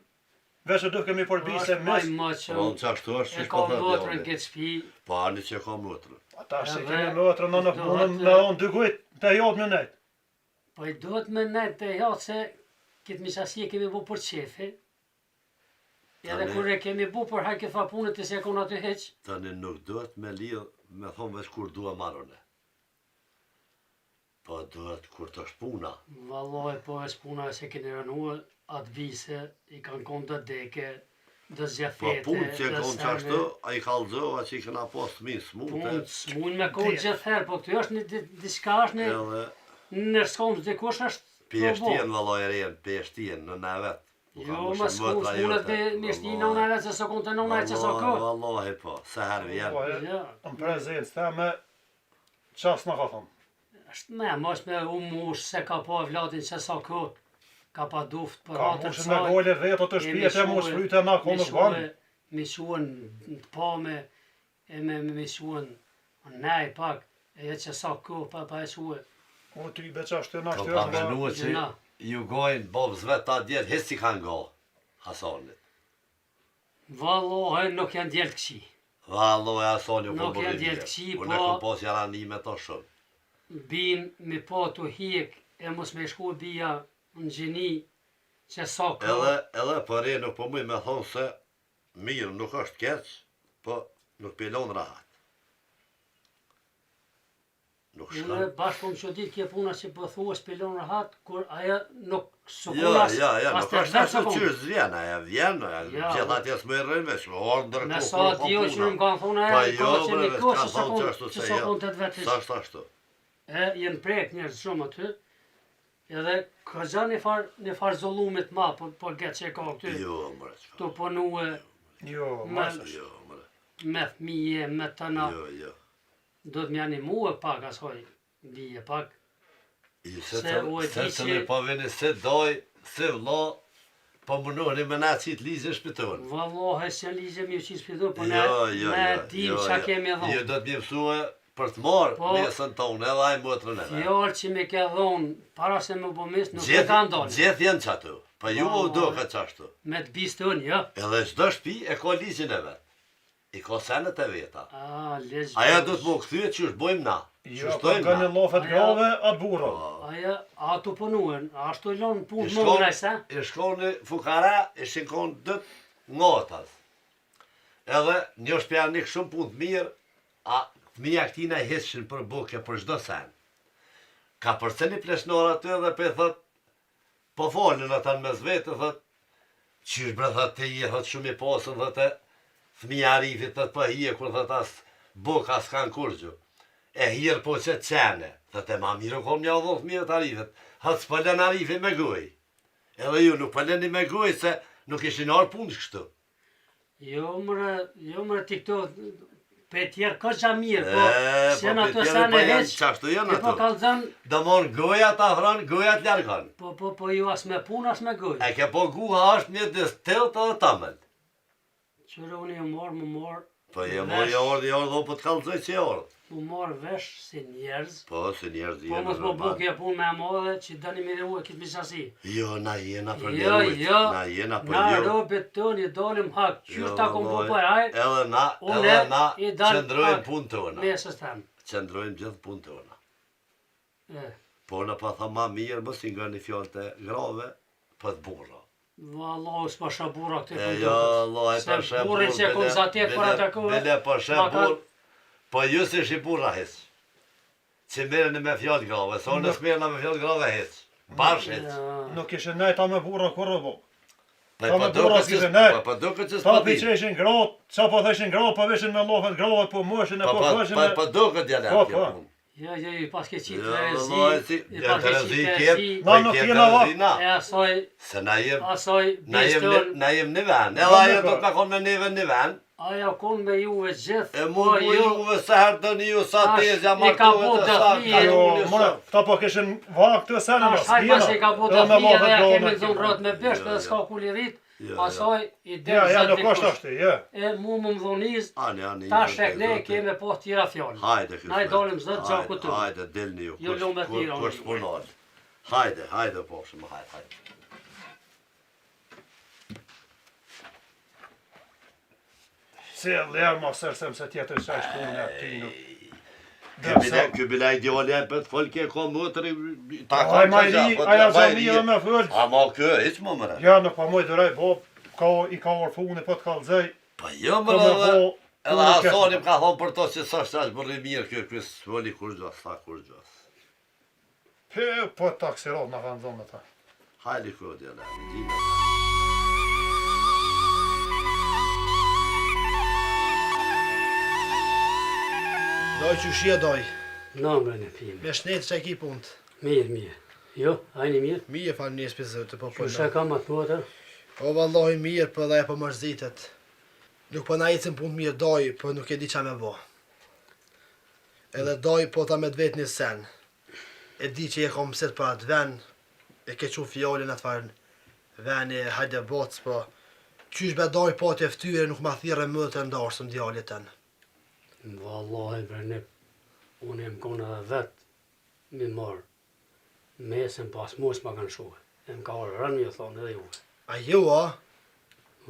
veç e duke mi përbise mes. Ma që Po në që ashtu është, e që ka shko të motrën djone. këtë shpi. Po ani që ka motrën. Ata se Edhe, kemi mëtërë në nuk do mundëm atë- me onë dy kujt të jotë në nejtë. Po i duhet me nejtë të jatë se këtë misasi e kemi bu për qefi. Edhe Tani- kur e kemi bu për hajke fa punët të se kona të heq. Tani nuk duhet me lidh, me thonë veç kur dua marrone. Po duhet kur të është puna. Valloj, po e s'puna se keni rënua atë vise, i kanë konë të deke, dhe Po zjafete, punë që dhe konë që ashtu, a i kalëzoha që i këna posë të minë smute. punë s'mun me konë gjithherë, po këtë është një diska është një Edhe nërskomë të dikush është pjeshtien vëlloj e rejën, pjeshtien në ne vetë. Jo, ma s'munët me shti në unë që së konë të në unë që së ko. Vallahi po, se herë vjen. Ja, Në prezencë të me qas në ka thonë. është me, mos me u mush se ka po e vlatin që sa ko. Ka pa duft për Ka hatër mushën me gole vetë të shpijet e mu shfryte na konë nuk banë. Misuën të pa me, e me misuën nej pak, e që sa ko pa e suë. O ty be që ashtu në Kam ashtu pa është ba. menua që Gjëna. ju gojnë bobës vetë ta djetë, hisë si kanë go, Hasanit. Vallohe nuk janë djelë këqi. Valloj Hasani u Nuk kom janë bëllin djelë një. këqi, Unë e po- kom pos jaranime të shumë. Bin me po të hiek e mos me shku bia në gjeni që sa ko. Edhe për e nuk po muj me thonë se mirë nuk është keq, po nuk pilon rahat. Nuk Unë shkon. bashkë më që ditë kje puna që po thua s'pilon rahat, kur aja nuk Ja, sukunas, nuk është ashtu që vjen, aja vjen, Ja. gjithë atje s'më rrën veç, më orë ndërku, me sa dio që më kanë thonë Pa aja, jo, ka që bre, një kohë ka që thonë që ashtu që se sa jo. konë të të vetës. Sa është ashtu? E jenë prek njerës shumë aty, edhe këgja një farë zollumit ma, po getë që e ka këty, Jo, mre, çka. të punue Jo, Me- mas Jo, mre, me fëmije, me tëna, jo. do të mjani mu e pak asoj, bije pak. I Se se u e të di se që- në po vini se doj, se vla, po mënohni me na qitë lize shpitonë. Vallohe se ligje mi qisë pidu, po ne Jo, me tim qa kemi Jo, dhonë. do të më mësue për të marrë Po- mesën tonë, edhe ai motrën edhe. Fjallë që me ke dhonë, para se më bëmis, nuk e ka ndonë. Gjithë janë qatu, pa ju Po, u do ka qashtu. Me të bistë të unë, jo. Edhe çdo shtëpi e ka ligjin e vet. I ka senet e veta. A, legjë. Aja do të më kthyet që është bojmë na. Jo, po nga në lofet grave atë burra. Aja, ato punuen, ashtu i lonë punë më mëraj se? I shkoni fukara, i shikon dëtë ngotas. Edhe një shpjarnik shumë punë të mirë, a fëmija këtina i hisqin për buke për çdo sen. Ka përceni pleshnor aty edhe pe thot, po folin ata në mes vetë, thot, qysh bre thot të i, thot shumë i posën, thot e fëmija Arifit, thot po hije, kur thot as buka s'kan kurgju. E hirë po që të qene, thot e ma mirë kom një odhon fëmijët Arifit, thot s'pëllen Arifit me guj. Edhe ju nuk pëlleni me guj se nuk ishin orë punë kështu. Jo mërë ti këto, pe tjerë ka qa mirë, po sen ato sen e heq, qashtu janë e po ato. kalzën, Dëmon goja të afron, goja të largon. po ju as me punë, as me gojë. E ke po guha është një distilt edhe tamel. Qërë unë e më Po je mori orë dhe po të kalzoj që orë. më morë vesh si njerëz, Po, se njerëz po mos po buke punë me modhe që dëni me dhe u e kitë misasi. Jo, na jena për Jo, një jo, na jena për na një. robit të një dalim hak, qysh ta kom po vallaj. për haj, Edhe na i dal qëndrojmë hak punë tona. mesës tem. Qëndrojmë gjithë punë tona. E, Po në pa tha ma mirë, mos i nga një fjallë të grave, për të burra. Vallahu s'pa shabura këtë E jo, Allah, e Se pa shë burrin që kom zatet për atë kohë, Bile pa shë ma ka- burr, po ju si shi burra hisë. Që merreni me fjallë grave, sa unë s'merrena me fjallë grave hisë. Bashkë hisë. Nuk ishe nejta me burra kurrë bo. Po Ta me burra s'kishe nejt. Po duket që Ta s'po pi di. që ishin gratë, qa po theshin gratë, po vishin me lofet grave, po mëshin e po fëshin e... Po duket janë Po, kjo po. punë. Jo, i paske qitë Jo, Terezi, vallaj, si, i ja, paske Terezi qitë kep, Terezi, Na nuk jena va- e asoj, Se na jem bistën, na jem në vend. Edhe ajo do të na konë me neve në vend. ajo kon me juve gjithë, E mund po juve se herë dëni ju sa Tash, tezja i ka martohet bo e sa dëfije, Jo, kanuni mëre, sa. ta po kishin vakë të senë, tash hajt pas e ka bo të fije dhe ja kemi zonë rrët me besht dhe s'ka kulirit, asoj i Ja, dhe ja, zëtë nuk është ashtu, ja. E mu më mdhoniz, Ani. tash e ne keme po tjera fjallë. Hajde kësë. Na i dalim zëtë gjaku të. Hajde, delni ju. Jo lume tira, Kush unë. punor. Hajde po, shumë hajde. Se lërë ma sërsem se tjetër sa ishtë punë e ti nuk. Ky bila ideale për të folke ko motri. Ta Aj ma i ri, aja zami edhe me fëll. Ama kë, hiç më mëre. Ja, nuk pa moj dërej, bo, i ka orë funi, po të kalzej. Po jo Ko më me dhe. bo... Edhe Hasani ka thonë për to që sa shtash bërri mirë kjo s'voli kur gjas, sa kur gjas. Po të taksirat në kanë zonë ta. Hajli kjo djela, Doj që shia doj, Në mre në pimë. me shnetë që e ki punët. Mirë. Jo, hajni mirë. Mije fa njës për zëtë, po Që shë kam atë motër? O vallohi mirë, për dhe e për mërzitet. Nuk për na icin punë mirë doj, për nuk e di qa me bo. Edhe doj, po ta me të vetë një sen. E di që je kom mësit për atë ven, e ke që fjallin atë farën veni, hajde botës, po qysh be doj po të eftyre nuk ma thire më të ndarë së më djallit të në. Wallahi bre ne, unë e më konë edhe vetë mi marë. Mesën pas mos ma kanë shuhe. E më ka orë rënë, ju thonë edhe juve. A ju, a?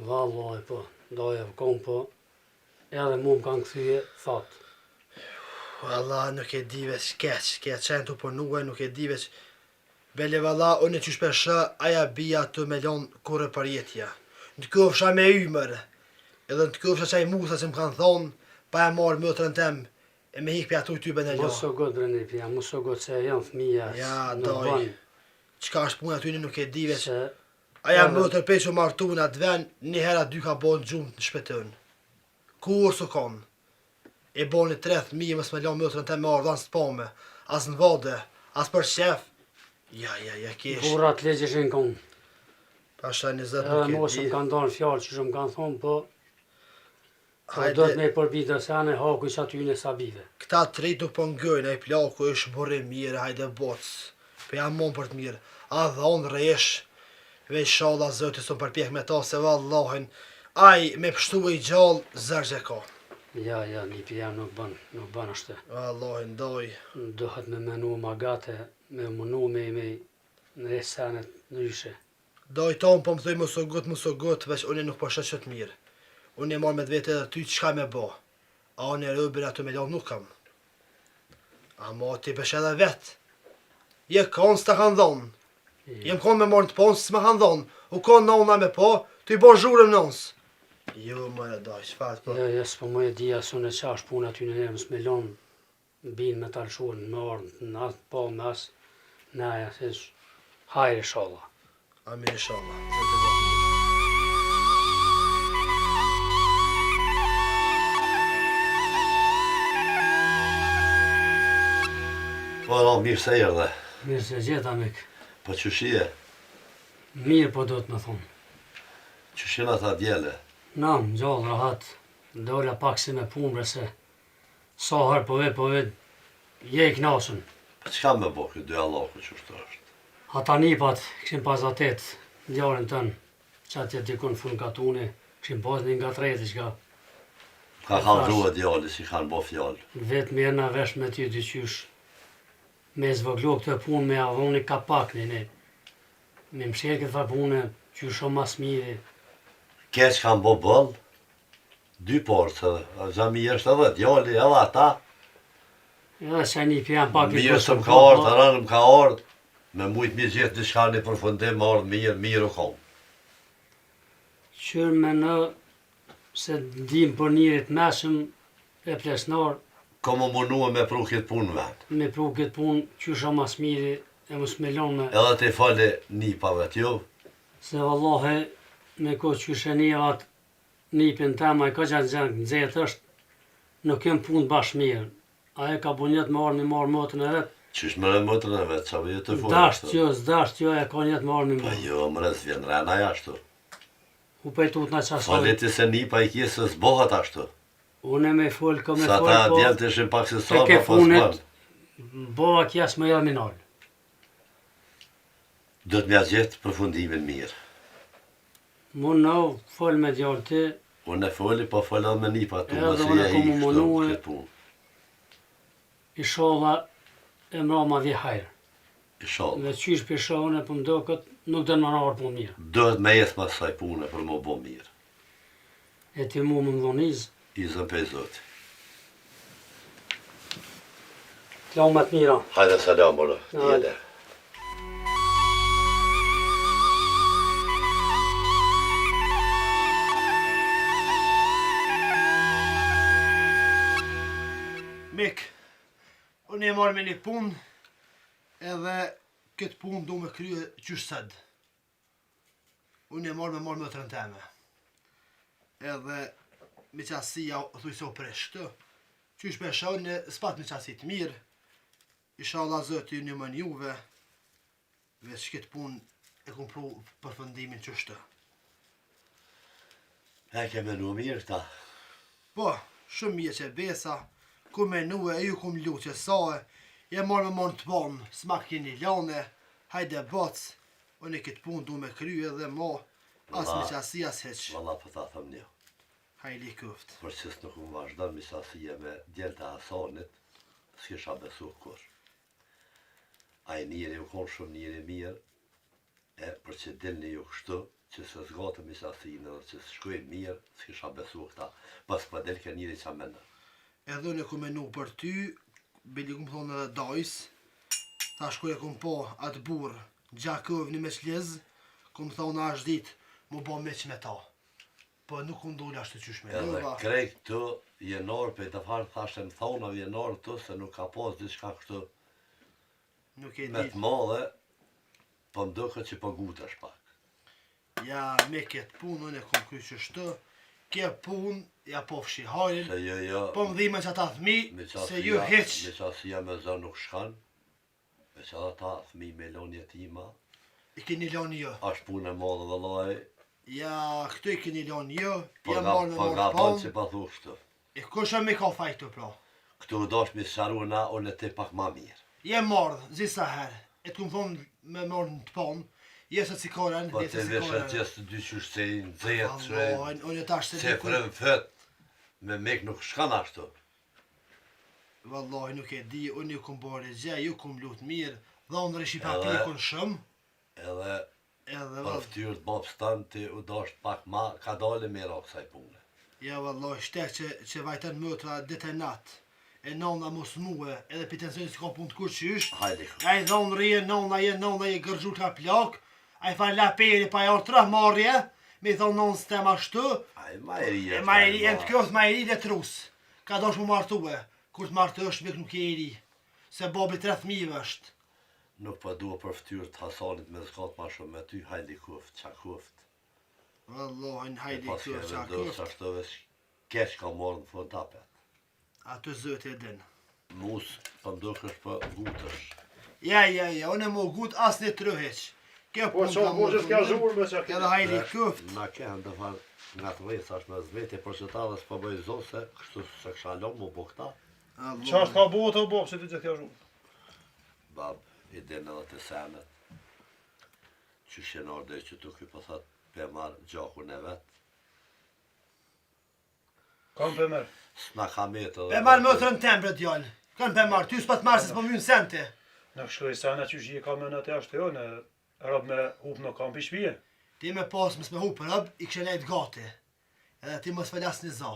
Wallahi po, doje më konë po, edhe mu më kanë këthyje, thotë. Allah, nuk e di veç keq, ke qenë të përnuaj, nuk e di veç. Bele valla, unë e që shpeshë, aja bia të me lonë kore për jetja. Në të këfësha me ymër, edhe në të këfësha qaj musa që më kanë thonë, pa e marë mëtërën tem, e me hikë për atu ty bënë e Mos o gotë bre pja, mos o gotë se janë fëmija, Ja, në doj. banë, Qka është punë aty nuk e di veç. se Aja mëtër pe që martu në atë ven, një hera dy ka bo në gjumë në shpetën. Kur së konë? E bo një 3.000 mësë me lonë mëtërën tem me ardhan së të pome, as në vode, as për shef. Ja, kesh. burat legjeshin konë. Pasha 20 Edhe nuk e mos di. më kanë donë fjallë që shumë kanë thonë, po do Hajde, të me përbita se anë e haku që aty në sabive. këta trit nuk po ngëjnë, ai plaku është burri mirë, hajde bocë. Po jam mon për të mirë. A dhonë rresh, veç shalla zëti së përpjek me ta se vallahin. Ai me pështu i gjallë, zërgje ka. Ja, një pja nuk bën ashtë. Vallahin, doj. Dohet me menu ma gate, me munu me në senet në ryshe. Doj tonë po më thuj mëso gut, veç unë nuk po shet që të mirë. Unë e marrë me të vete edhe ty qka me bo. A unë e rëbër atë me lonë nuk kam. Ama ti pesh edhe vet. Je konë s'ta kanë dhonë. Jem konë me morën të ponë s'ma kanë dhonë. U konë nona me po, ty bo zhurëm nonës. Jo, më e daj, shfat po. Jo, s'po më e di asun e qash puna ty në nërë, s'me lonë binë me talë shuën në orë, në atë po në asë, në aja, se hajrë inshallah. Amin inshallah. Zoti bëjë. Po, no, mirë se erdhe. Mirë se gjeta mik. Po qëshie? Mirë po do të më thonë. Qëshin ata djele? Nam, gjallë, rahat, dola pak si me punë, bre se sa herë po ved, je i knasën. Po qka me bo këtë dy Allahu qështë është? Ata nipat, këshim pas atet, djarën tënë, që atje dikun fun katune, këshim pas një nga treti qka. Ka kalrua djali si kanë bo fjallë. Vetë mirë në vesh me ty dyqysh, me zvoglu këtë punë me avoni kapakni, ne. Me mshirë këtë farë punë, që shumë mas mire. Keq kanë bo bëllë, dy portë, zami është edhe djali edhe ata. Edhe që një pjanë pak i Mirë së më ka ardhë, rënë më ka ardhë, me mujtë mi gjithë një shka një përfundim, më ardhë mirë u konë. Qërë me në, se dim për njërit meshëm e plesnar, Ko më munua me pru këtë punë vetë. me pru këtë punë, që shumë mas mire, e më smelon me, Edhe të i fali nipave t'ju, se vallahe, me ko që shenivat, nipin tema, e ka gjatë gjatë nëzet është, nuk kem punë bashkë mirë. Aje ka bunjet me arë me marë motën e vetë, qysh më në mëtën e vetë, qa vë të funë. Dasht jo, e ka njetë me arë me Pa marë. jo, më rëzë vjen rena jashtu. U pejtut në qasoj. Faleti se nipa i kjesë s'bohat ashtu. Une me full, ka me Sa full, ta po, djelë të ishin pak se te sarë, ke pa pas funit, manë. bova kjas me jaminal. Do të mja gjithë përfundimin mirë. Mun në full me djallë ti, Unë e foli, po foli edhe me nipa tu, Edhe mësë unë ja kom i kështu munue. këtë punë. i e mra ma dhi hajrë. Inshallah. Dhe qysh për shohën e për mdo këtë, nuk dhe në nërë për mirë. Dohet me jetë mas saj pune për më bo mirë. E ti mu më mdhoniz, I zën pe zoti. t'lau më të mira. Hajde salam, bërë. Hajde. Mik, unë e marrë me një punë, edhe këtë punë du me krye qysh sëd. Unë e marrë me të rënteme. Edhe me qasia o thuj se o presh këtë. Qysh me shonë në spat me qasit mirë. Inshallah zëti një më njuve. Veç këtë punë e kom pru përfundimin qështë. E ke menu mirë këta. Po, shumë mirë që besa, ku menu e ju kum lu që sae, je marrë me të banë, s'ma keni lane, hajde bac, unë e këtë punë du me krye dhe ma, as me qasi as heq. Valla po ta thëm një. Hajli këft. Për qësë nuk më vazhdan misasie me djelë të Hasanit, s'kisha besu kur. A i njëri u konë shumë njëri mirë, e për që dilni ju kështu, që se zgatë misasinë dhe që s'shkojnë mirë, s'kisha besu këta. Pas për del ke njëri qa mena. Edhe unë e kum menu për ty, bili kum thonë edhe dajs, ta shkoj e kum po atë burë, gjakëv një meqlez, kum thonë ashtë dit, mu bo meq me ta. Po nuk kum dole ashtë të qysh me Edhe nuva. krej këtu, jenar për të farë thashtë më thona jenar këtu, se nuk ka pas diçka kështu Nuk e me dit. të madhe, po më duket që po gutesh pak. Ja, me këtë punë, unë e kom kry qështu, ke punë, ja po fshi hajrin, Se jo, po më dhime që ata thmi, me se ju heq. me qasia me zë nuk shkan, me që ata thmi me lonje tima, I keni lani jo. ashtë punë e madhe dhe laj, Ja, këtu i keni lani jo, po ja nga marrë me po nga marrë bënë që panë. pa thu kështu. E kusha me ka fajtu pra. Këtu dash mi sharuna, unë e ti pak ma mirë. Je marrë, zisa herë, e të këmë thonë me marrë në të panë, jesë të cikaren, Po jesë të të vesh e cikaren. gjesë të dy qështejnë, zetë, Allahin, unë e tash se se diku, frëm fët, me mek nuk shkan ashtu. vallahi nuk e di, unë ju kum bërë gjë, ju kum lutë mirë, dhonë rëshi pa Edhe- pikun shumë, Edhe edhe për vallë, ftyrë të babës tanë ti u dasht pak ma, ka dale mira kësaj pune. ja vallahi, shtek që vajten mëtra ditë e natë, e nonna mos muë, edhe për tensioni s'ka punë të kur qysh. Hajde. A i dhonë rije, nonna je gërgju ka plak, a i fa laperi pa jarë tra marrje, me i thonë nonë s'tem ashtu, Aj, majeri e të kjo është majeri dhe trus. Ka dosh mu martue, kur të martu është mik nuk e i ri, se babi 3 fëmijëve është. Nuk pa dua për ftyrë të Hasanit me zgat ma shumë me ty, hajde kuft, qa kuft. Wallahin, hajde Pas kjo ke qa vendosë kuft. ashtu veç keq ka marrë në fund tapet. Atë zëtë e din. Mus, për mdukësh për gutësh. Ja, unë e më gut as një trëheq. Kjo Po punë çon ka boshës marrë ka unë. zhurë me çka. Edhe hajde kuft. Na ke hëndë farë nga të rejtë ashtë me zveti, për që ta dhe s'pa bëjë zonë se kështu se kësha lomë më bo këta. Çfarë ka bo të bo, pse ti që kjo zhurë? Bab, i din edhe të senet. Që shenar dhe që tu këj pëthat pe marë gjakun e vetë. Kam për merë. S'na ka metë edhe... Pe marrë më të rënë tembre djallë. Kanë pe marrë, ty s'pat marrë se s'po mynë sente. Në shkoj sana që shi ka me në të ashtë jo, në rab me hup në kam për shpije. Ti me pas mës me hu për rëb, i kështë lejt gati. Edhe ti mës felas një za.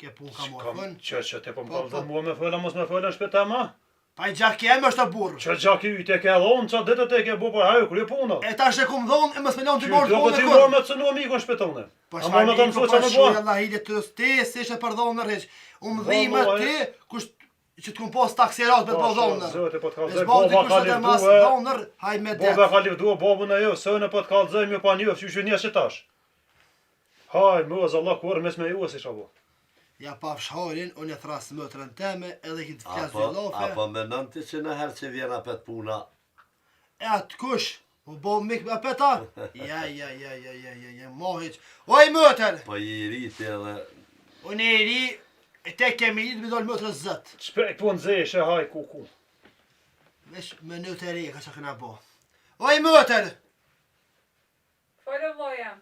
Ke pun ka morë fën. Që te po më kalë dhe mua me fëlla, mos me fëlla në shpeta ma. Pa i gjak jem është të burë. Që gjaki i te ke dhonë, që ditë te ke bo për hajë, kërë puna. E ta shë kum dhonë, e mës me lanë të Që borë do punë të e ti kur. morë me të cënu amiku në shpetonë. Po A më me të mësu që me bo? Allah hidje të ti, si ishe për dhonë në rreq. Umë Po, dhime po, ti, kusht që të kum pas taksirat me të po dhonë. Zëte po të Vesh kalëzaj, bati boba ka kusht e mas livdue, dhonër, haj me det. boba ka livdue, babun e jo, sënë po të kalëzaj, mjë pa njëf, që një që tash. Haj, më ozë Allah, kur mes me ju e si shabo. Ja pa fsharin, unë e thrasë mëtërën teme, edhe ki të flasë Apo, dy lofe. apo me nënti që në herë që vjen apet puna, E atë kush, po bo mik me peta? Ja, mohiq. Oj mëtër, po i rriti edhe... unë e ri, e te kemi i të me dollë mëtërë zëtë. Shpejt po në zeshe, haj, ku. Vesh me në të re, ka që këna bo. Oj mëtër, Folë vloja.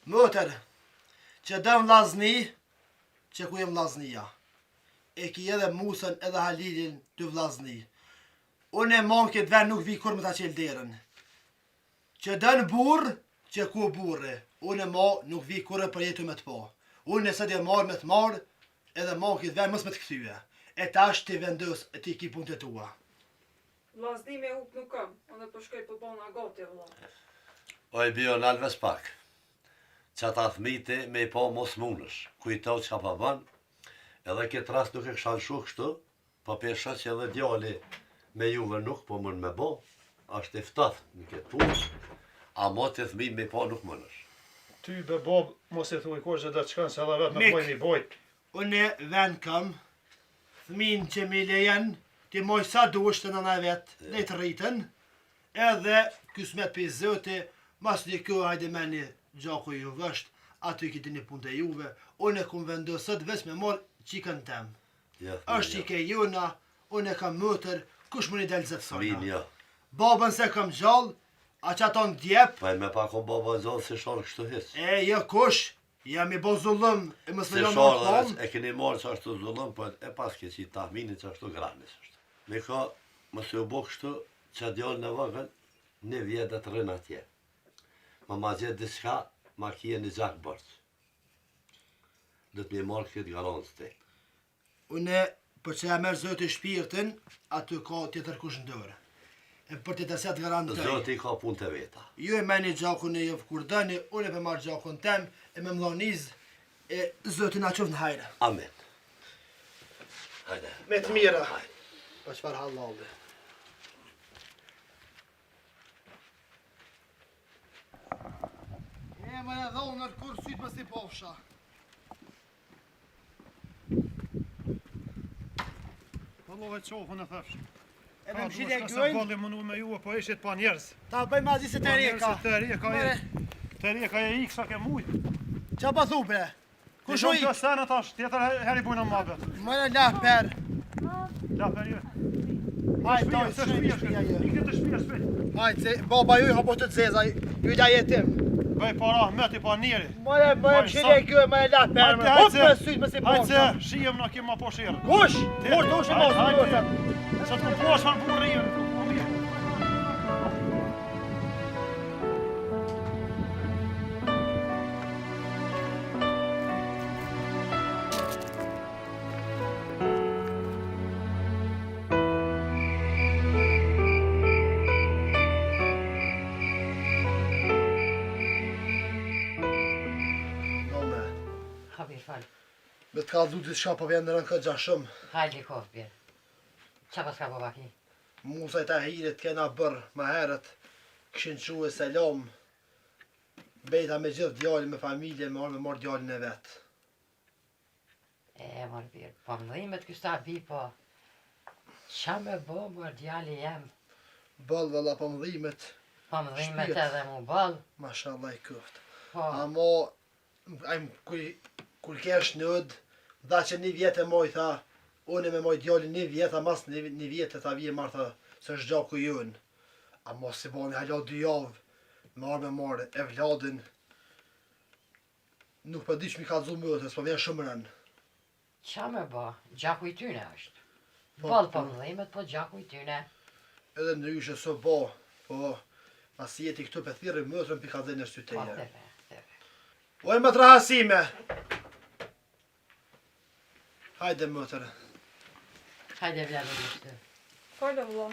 mëtër, që dëm lazni, që ku jem laznia. E ki edhe Musën edhe Halilin të vlazni. Unë e mon këtë ven nuk vi kur me ta qelë derën. Që dënë burë, që ku burë. Unë e mo nuk vi kur e për jetu me të po. Unë nëse dhe marë me të marë, edhe mon këtë ven mës me të këthyve. E ta është të vendos e ti ki punë të tua. Vllazni me hup nuk kam, unë po shkoj po bona gati vëlla. Oj, bio në alves pak. Që ta thmiti me i po mos munësh. Kujtoj që ka pa ban, edhe këtë rast nuk e këshan shu kështu, po pesha që edhe djali me juve nuk po mën me bo, ashtë i ftath në këtë punë, a mo të thmi me i po nuk mënësh. Ty be bob, mos e thuj kur që dhe të shkanë se edhe vetë me Mik. pojnë i bojt. Unë ven kam, thmin që mi lejen, ti moj sa duesh të nëna vetë, ne të rritën, edhe kësmet për i zëti, mas një kjo hajde meni gjaku ju vësht, aty kiti një punë të juve, unë e kum vendosët veç me morë qikën tem. Ja, Është qike juna, unë e kam mëtër, kush më një delë zëtë Thmin, sona. ja. Babën se kam gjallë, a që aton djep, Pa e me pak o baba zonë si shorë kështu his. e jo kush, jam i bo zullëm, e më Si së në shorë dhe tonë. e keni marë që ashtu zullëm, po e pas ke që i tahmini që ashtu granis është. Me ka, më se u bo kështu, që djallë në vëgën, një vjetë të rënë atje. Ma gjithë diska, ma kje një gjak bërqë. Dhe të mi marë këtë garancë ti. Unë, për që ja merë zëti shpirtin, aty ka tjetër kush në dërë. E për të të set garantoj. Zoti ka punë të veta. Ju e meni gjakun e jëvë kur dëni, unë e për marë gjakun tem, e me mloniz, e zëti na qëfë në hajre. Amen. Hajde. Me të mira. Hajde. Pa qëfar halalde. E më e dhonër kur sytë më si pofsha. Po love qofën e thëfsh. E me më shile Se gëjnë, bolli mënu me ju, po ishit pa njerës. ta bëjmë azi se të reka. Të reka e... Të reka e ikë sa ke mujtë. Qa pa thu bre? Ku shu i? Të senë tash, tjetër heri bujnë në mabet. Më në la per. La për ju. Hajtë, ta Të shëjnë shpia, shpia jë. ikë të shpia shpejt. Hajtë, se baba ju i hapo të zeza, ju i da jetim. Bëj para, meti pa njeri. Më e shile gëjnë, më e la per. Hajtë, Hop me sytë më si Hajtë pofsha. se shijem në kima po shirë. Kush? Kur të ushë mos Hajtë, të hajtë. Se të ku poshë më burë bir fall. Me të kalzu diçka po vjen në rënë këtë gjashëm. Hajde kof bir. Qa pas ka babaki? Musa i ta hirit kena bërë ma herët. Këshin quë selam. Bejta me gjithë djallin me familje me orë me marrë djallin e vetë. E, mor bir. Po më dhimet kështa bi, po. Qa me bo, mor djali jem? Bëllë vëlla po më dhimet. Po më dhimet Shpirt. edhe mu bal. Mashallah i këft. Po, Amo, kur kesh nëd, dha që një vjetë e moj tha, unë me moj djallin një vjetë, a mas një vjetë tha vje marrë tha, se është gjaku jën. Amo si bo një halat 2 javë, me marrë e vladin. Nuk për di që mi ka dzu mëtës, po vjen shumë rënë. qa me bo? Gjaku i tyne është. Po, Bal po po. më dhimet, po gjaku i tyne. Edhe ndryshe së bo, po pas jeti këtu për thirë mëtërën për ka dhe në Po, shtyteje. teve. Oj më të rahasime! Hajde mëtër, Hajde vlerë në shtë. Falë vëlla.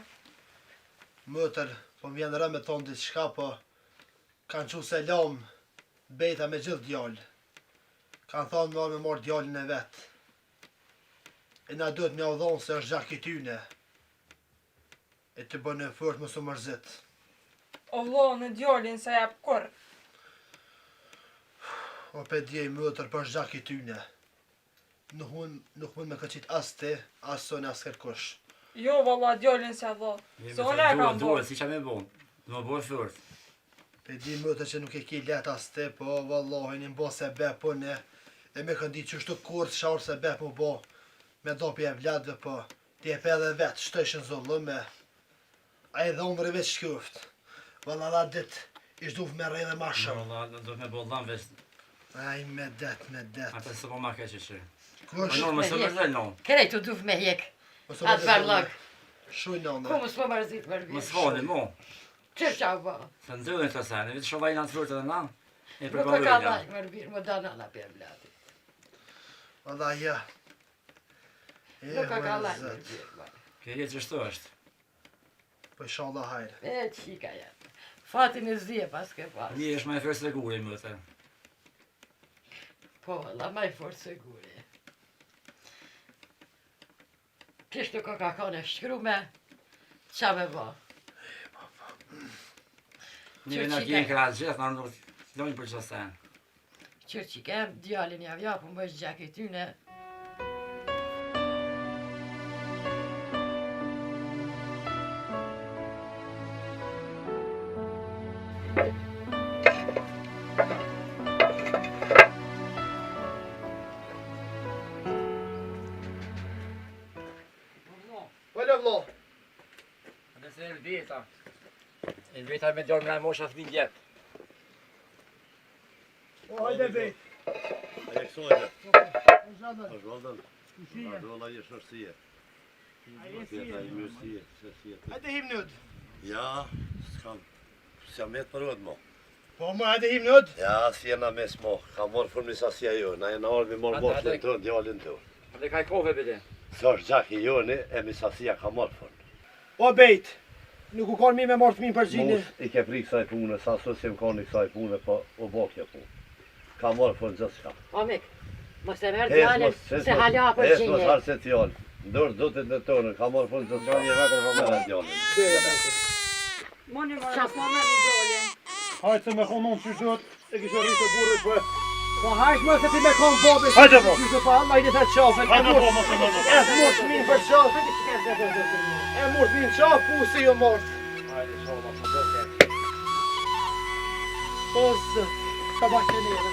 mëtër, po më vjen rëmë me tonë diçka, po kanë që selam, bejta me gjithë djallë. Kanë thonë me orë me morë djallin e vetë. E na duhet me udhonë se është gjak i tyne. E të bënë e fort më së mërzit. O vëlla në djalin se jap kur. O pe djej mëtër për është gjak i tyne. Nuk mund me këqit as ti, as son as kërkush. Jo vëlla djalin se vëlla. Se unë e kam Duhet, bërë. si qa me bo. Në më bo fort. Pe di mëtër që nuk e ki let as ti, po vallahi një mbo se be po ne. E me këndi që shtu kur shaur se be po bo. Me dopi e vladve po. Ti e pe edhe vetë, shtu ishën zollume. A i dhonë rëve shkuft. Valla la dit, ish duf me rejdhe ma shumë. Në do me bo dhamve, Aj me det. atë së po ma keqe që. Kush? Në më së mërzën, no. Kërejtu duf me hek. Ose Atë varlog. Shuj nane. Ku më s'po mërzit mërë Më vjetë. s'foni, mo. Qërë qa u bo? Se ndëllën të sene, vitë shovaj në të fërtë dhe na. E Nuk e ka përpërujnë. laj mërë vjetë, më da nana për vlati. Valla ja. Nuk e ka laj zët. mërë vjetë. Ke jetë që shto është. Po inshallah hajrë. E qika jetë. Fatin e zje pas ke pas. Një është me e fërë së guri, më të. Po, la maj fort siguri. Kishtu ka kone shkrume, qa me bo? Një në kjenë kratë gjithë, në nuk të lojnë për që sen. Qërë që kem, djallin javja, po më është gjak i tyne. Valla vlo. Në se e lbeta. E lbeta me djallë me në mosha thmi djetë. O hajde bejt. A e kësojnë? Zhadën. A zhodën? A dola i shërësie. Tjeta i mërësie, shërësie. Hajde him nëd. Ja, s'kam... S'ja me të përët mo. Po më hajde him nëd. Ja, s'jena mes mo. Ka morë fërmi sasia jo. Na e në orë mi morë moshën të djallin të. Dhe ka i kove bëde. Së është gjak i joni, e mi sasia ka morë fërmi. O bejt. Nuk u konë mi me marrë të mi për gjini. Mos i ke prik kësaj pune, sa sot si më koni kësaj pune, po u bo kjo punë. Ka morë fërmi gjithë shka. Amik, mos e merë djallin, se hala për Hes mos gjinje. harë se t'jallë. Ndërë dutit në tonë, ka morë fërmi gjithë shka. Një vetër po mërë t'jallin. Moni marrë, s'ma merë i djalin. Hajtë se me konon që shtot, e kishë rritë të burrit për. Po hajt më se ti me konë bobi. Hajde po. Qyshtë pa Allah i dhe të qafën. Hajde po, mos e mërë. E mërë të minë për qafën. E mërë të minë qafë, pu se jo mërë. Hajde, shohë, ma të bëke. O zët, ka bakë njerë.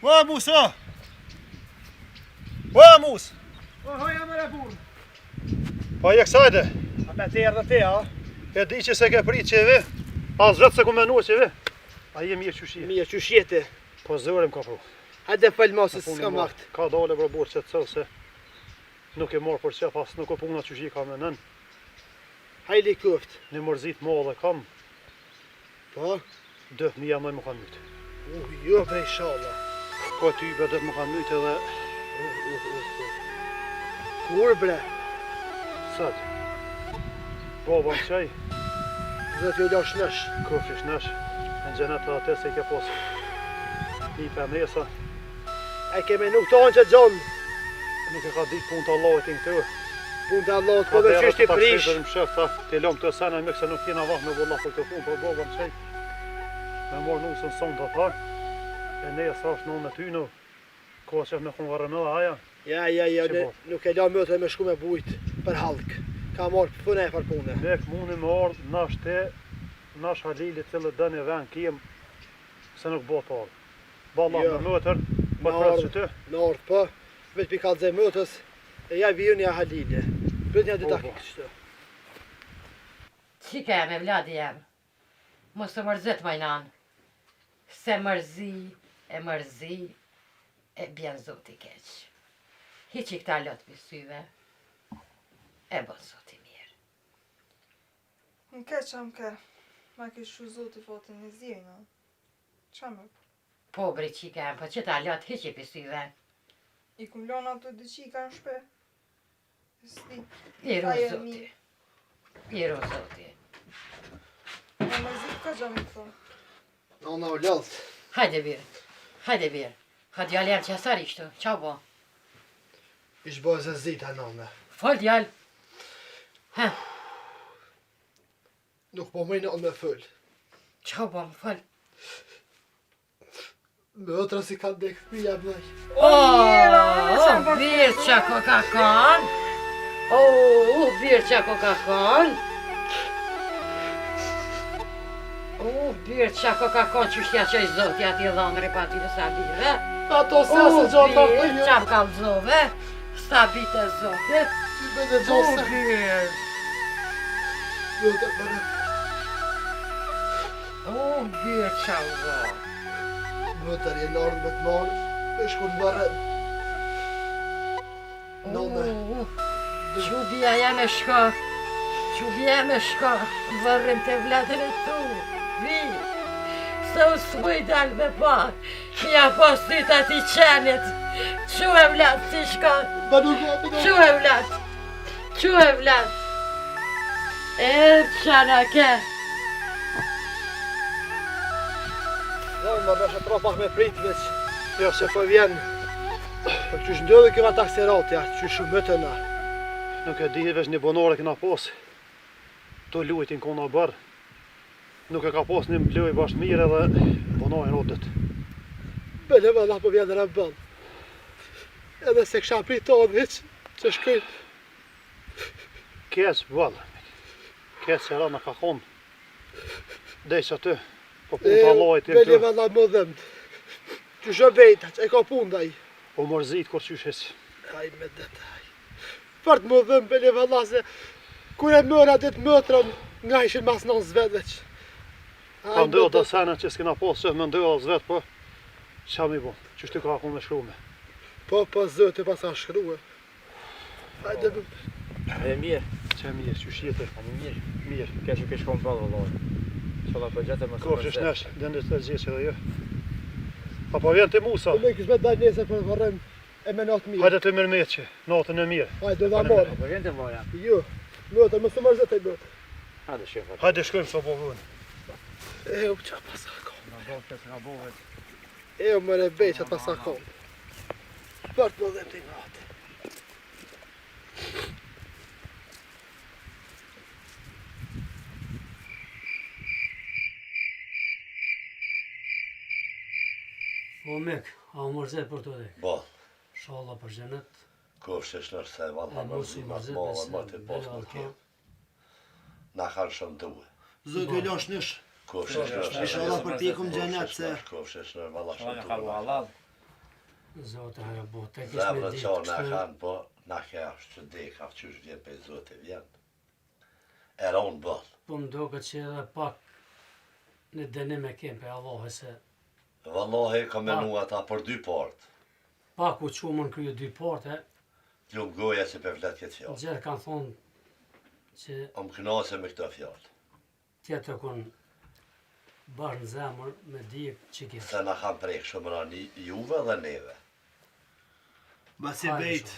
Ua Musa! Ua Mus! O hoja më burë. Pa je kësajde, A me të erë dhe te, a? e di që se ke prit qevi, as vetë se ku menua qevi. A je mirë qyshi. Mija që shjeti. Po zërim ka pru. Hajde falë ma se Punë s'ka e marrë. makt. Ka dole për burë që të cëllë se nuk e marë për qef, as nuk o puna qyshi ka me nën. Hajli këft. Një mërzit ma dhe kam, Po? 2.000 më kanë mytë. Jo bre inshallah. Ko ty be 2 më kanë mytë edhe Kur bre? Sot. Baba më qaj, Zë t'ju lash nësh. kofshish nesh, në gjenet të atë se i ke posë. I për nesa, E keme nuk të anë që gjonë. nuk e ka ditë punë të Allahit i në këtu. Punë të Allahut, po dhe qështë i prish. Më shëf, ta, të lom të sena me këse nuk jena vah me vëllah për këtë punë, për baba më qaj. Me morë nusën sonë të tha, e nesa është në ty në, ko që me kënë varën edhe aja. Ja, Si ne, bot? nuk e la mëtë me shku me bujt për halk. Ka marrë punë e për punë. Ne këmuni me ardhë nash te, nash halili cilë dënë e ven kiem, se nuk bo të ardhë. Balla Jo. me mëtër, Me për prasë që ardhë, ty. në ardhë po, vetë pi kalëzë mëtës, e ja vijun ja halile. Bëtë një dita Po, po. kështë. Qika jam e vladi jam. Mos të mërzit majnan. Se mërzi, e bjen zoti keq. Hiq i këta lot për syve, e bon zoti mirë. Më keqa më ke. Ma ke shu zoti fatin e zirë, qa më? Po bre qika jam, po që ta lot hiq i për syve. I kum lona ato dy qika në shpe. Sti. Iru Ajo e zoti. mirë. Iru zoti. Ma mërzit ka gja më këto. Nona u lëllët. Hajde birë. Ha djali jam qasar ishtu, qa bo? Ishtë bojë zë zita nona. Fol djal. Ha, Nuk po mëjnë me fëll. qa bo më fol. Mëtra si ka dekë pija bëj. Bir qa ko ka kon. Bir qa ko ka kon. Bir qa ko ka kon që shtja që i zotja ti dhamre pa ti në sa birë. Ato se se gjota Bir qa më kalzove. Sta bite zotit. Si bëjnë gjose. Bir. Mëtë bërë. Bir qa u zo. Mëtër je në ardhë me të marë. Me shku në bërë. Nona. Qubia jam e shko. Vërrim të vladën e tu. Vi. Se u s'muj dal me pa. Ja pas dit ati qenit. Qu e vlad si shko. Ba nuk e të Qu e vlad. E qana ke. Zonë më bëshë tra pak me prit veç. Jo, se po vjen. Po qysh ndodhë këva takseratja, qysh shumë më të na. Nuk e di veç një bonore këna posë. To lujtin kona bërë. Nuk e ka posë një mbloj bashkë mire dhe bonojnë rotet. Bële valla po vjen rëmbën. Edhe se kësha prit të veç, që shkëjnë. Kes vëllë. Kes që rana ka konë. Dej që ty. Po punë të Allahit i Bële këtu. valla më dhëmët. Qysh e bejta, që e ka punë daj. O mërzit kur qyshes. Aj me dëtë, aj. Fart më dhëmë, bële valla se kur e mëra ditë mëtrën, nga ishin mas në zvedveq. Ka ndodhë dhe sene që s'kina posë që me ndodhë dhe zvetë, po qa mi bo, që shty ka akun me shkrume. Po, zëtë pas ka shkruhe. Hajde më... E mirë, Që mirë, që shjetë, mirë. mirë. Kesh u kesh konë bëllë, vëlloj. Qëlla për gjetër më së Kofshish nesh, dëndës të gjithë që dhe jo. Apo vjen të Musa, Po me kishme daj nese për vërëm e me natë mirë. hajde të mërmet që, natën e mirë. Hajde, do da marë. Po vjen të voja. Jo, mëtë, më së mërzët e mëtë. Hajde shifër. Hajde shkojmë sa po vënë. E, u qa pas ka konë. Në bëllë kësë nga bohet. E, u më rebej që pas ka konë. Fart më dhe të natë. O mek, a u mërzet për të dhe. Bo, Shala për gjenet. kofshish nështë se valla E më mos i zimat mërzet mohën besë. më të posë nuk kem. Na kanë shumë duhe. Zëtë e lash nësh. Kofshish nështë. Inshallah për ti kum gjenet se... Kofshish nështë valla Shalla shumë në kalu duhe. halal. Zotë herë bo, te kish me Zemrën ditë qa na kështu. kanë, po na ke ashtë që deka, qysh vjen për zote vjen. E ronë bëllë. Po më do këtë që edhe pak në denim e kem për Allah se Vallahi ka menu ata për dy partë. pak u qumën kryo dy parte, Ljumë goja se për flet këtë fjallë. gjithë kanë thonë që O më knase me këto fjallë. tjetë kun barë në zemër me di që kje. Se na kanë prejkë shumë rani juve dhe neve. Basi bejt,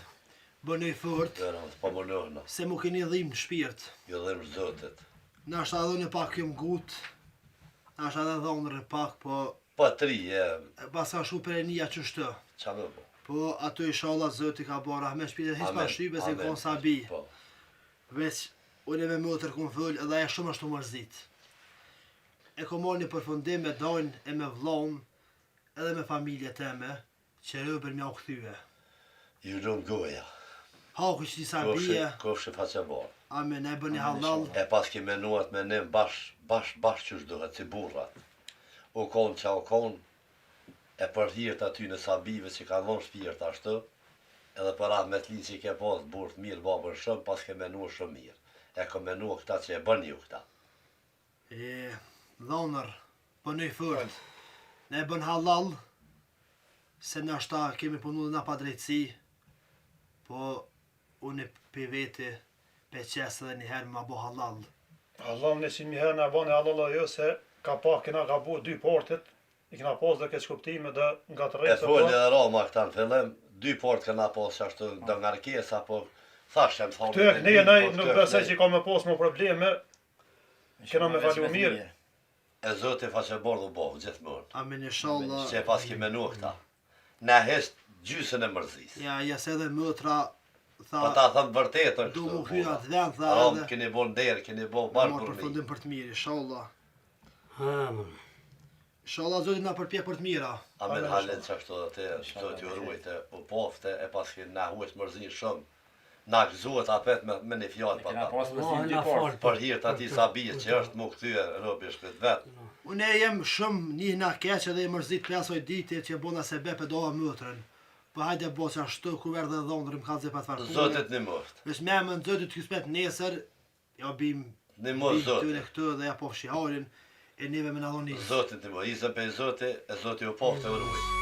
bënej fort, Po më nëna, se mu keni dhim në shpirt. jo dhe më zotit. Na është adhën e pak kem gut, na është adhe dhonër e pak, po Po 3, pas ka shu për e nija që shtë. qa me bo? Po ato inshallah zoti ka bo rahmet shpirtin hiç pa shtype se kon sabi. Po, Veç unë me motër kun fëll edhe ajo shumë ashtu mërzit. E kom marrë një përfundim me dojnë e me vllon edhe me familje teme që rëbër mja u kthye. ju rëmë goja. Haku që disa bie, Kofshë faqe barë. amen e bëni halal. E pas ki menuat me nim bash që shdohet, si burrat. U konë qa u konë, e për hirt aty në sabive që kanë dhonë shpirt ashtu, edhe për atë me t'li që ke pas burët mirë babën shumë, pas ke menua shumë mirë. E ka menua këta që e bën ju këta. E dhonër, bëni fort. Ne bën halal, se në ashta kemi punu dhe na pa drejtësi, po unë për vete pe qesë edhe njëherë ma bo halal. Allah në si miherë në bane Allah jo se ka pak kena ka bu 2 portet, i kena pas dhe këtë shkuptime dhe nga të E rejtë. folë e Roma këta në fillim, 2 port këna pas që ashtu do nga rkesa, po thashem thonë. Këtyre këneje nej nuk besoj që ka me pas më probleme, kena me falu mirë. E Zoti faqe bordë u bovë, gjithmonë. Amin inshallah. Që e pas ki menua këta. Na hesht gjysën e mërzis. Ja, jes edhe mëtra, tha, Po ta thëmë vërtetën du kështu. mu hyra të vend, tha Rom, edhe, keni bo nderë, keni bo ma barë marrë për mi. përfundim për të mirë, inshallah. Amen. Inshallah Zoti na përpjek për të mira. Amen halet që ashtu dhe te, Zoti u ruajte, u pofte, e pas ki na huet mërzin shumë. Na gëzuhet apet me një fjallë pa Kena ta. pas Allah mësim na 2 port. fal. Për hirtë ati sabijë që është mu këtyre robi shpet vetë. Unë e jem shumë një na keq edhe e mërzit pesoj dite që bona se bepe dova mëtrën. Po hajde bo që ashtu ku verë dhe dhondrë më kalze pa të farë. Zotit një mëft. Vesh me më në Zotit kësmet nesër, ja bim Një mëft tyre Zotit. këtu dhe ja po fshiharin, e neve me në dhonis. Zotit një mëft. Isë pe Zotit, e Zotit u pofte u ruajt.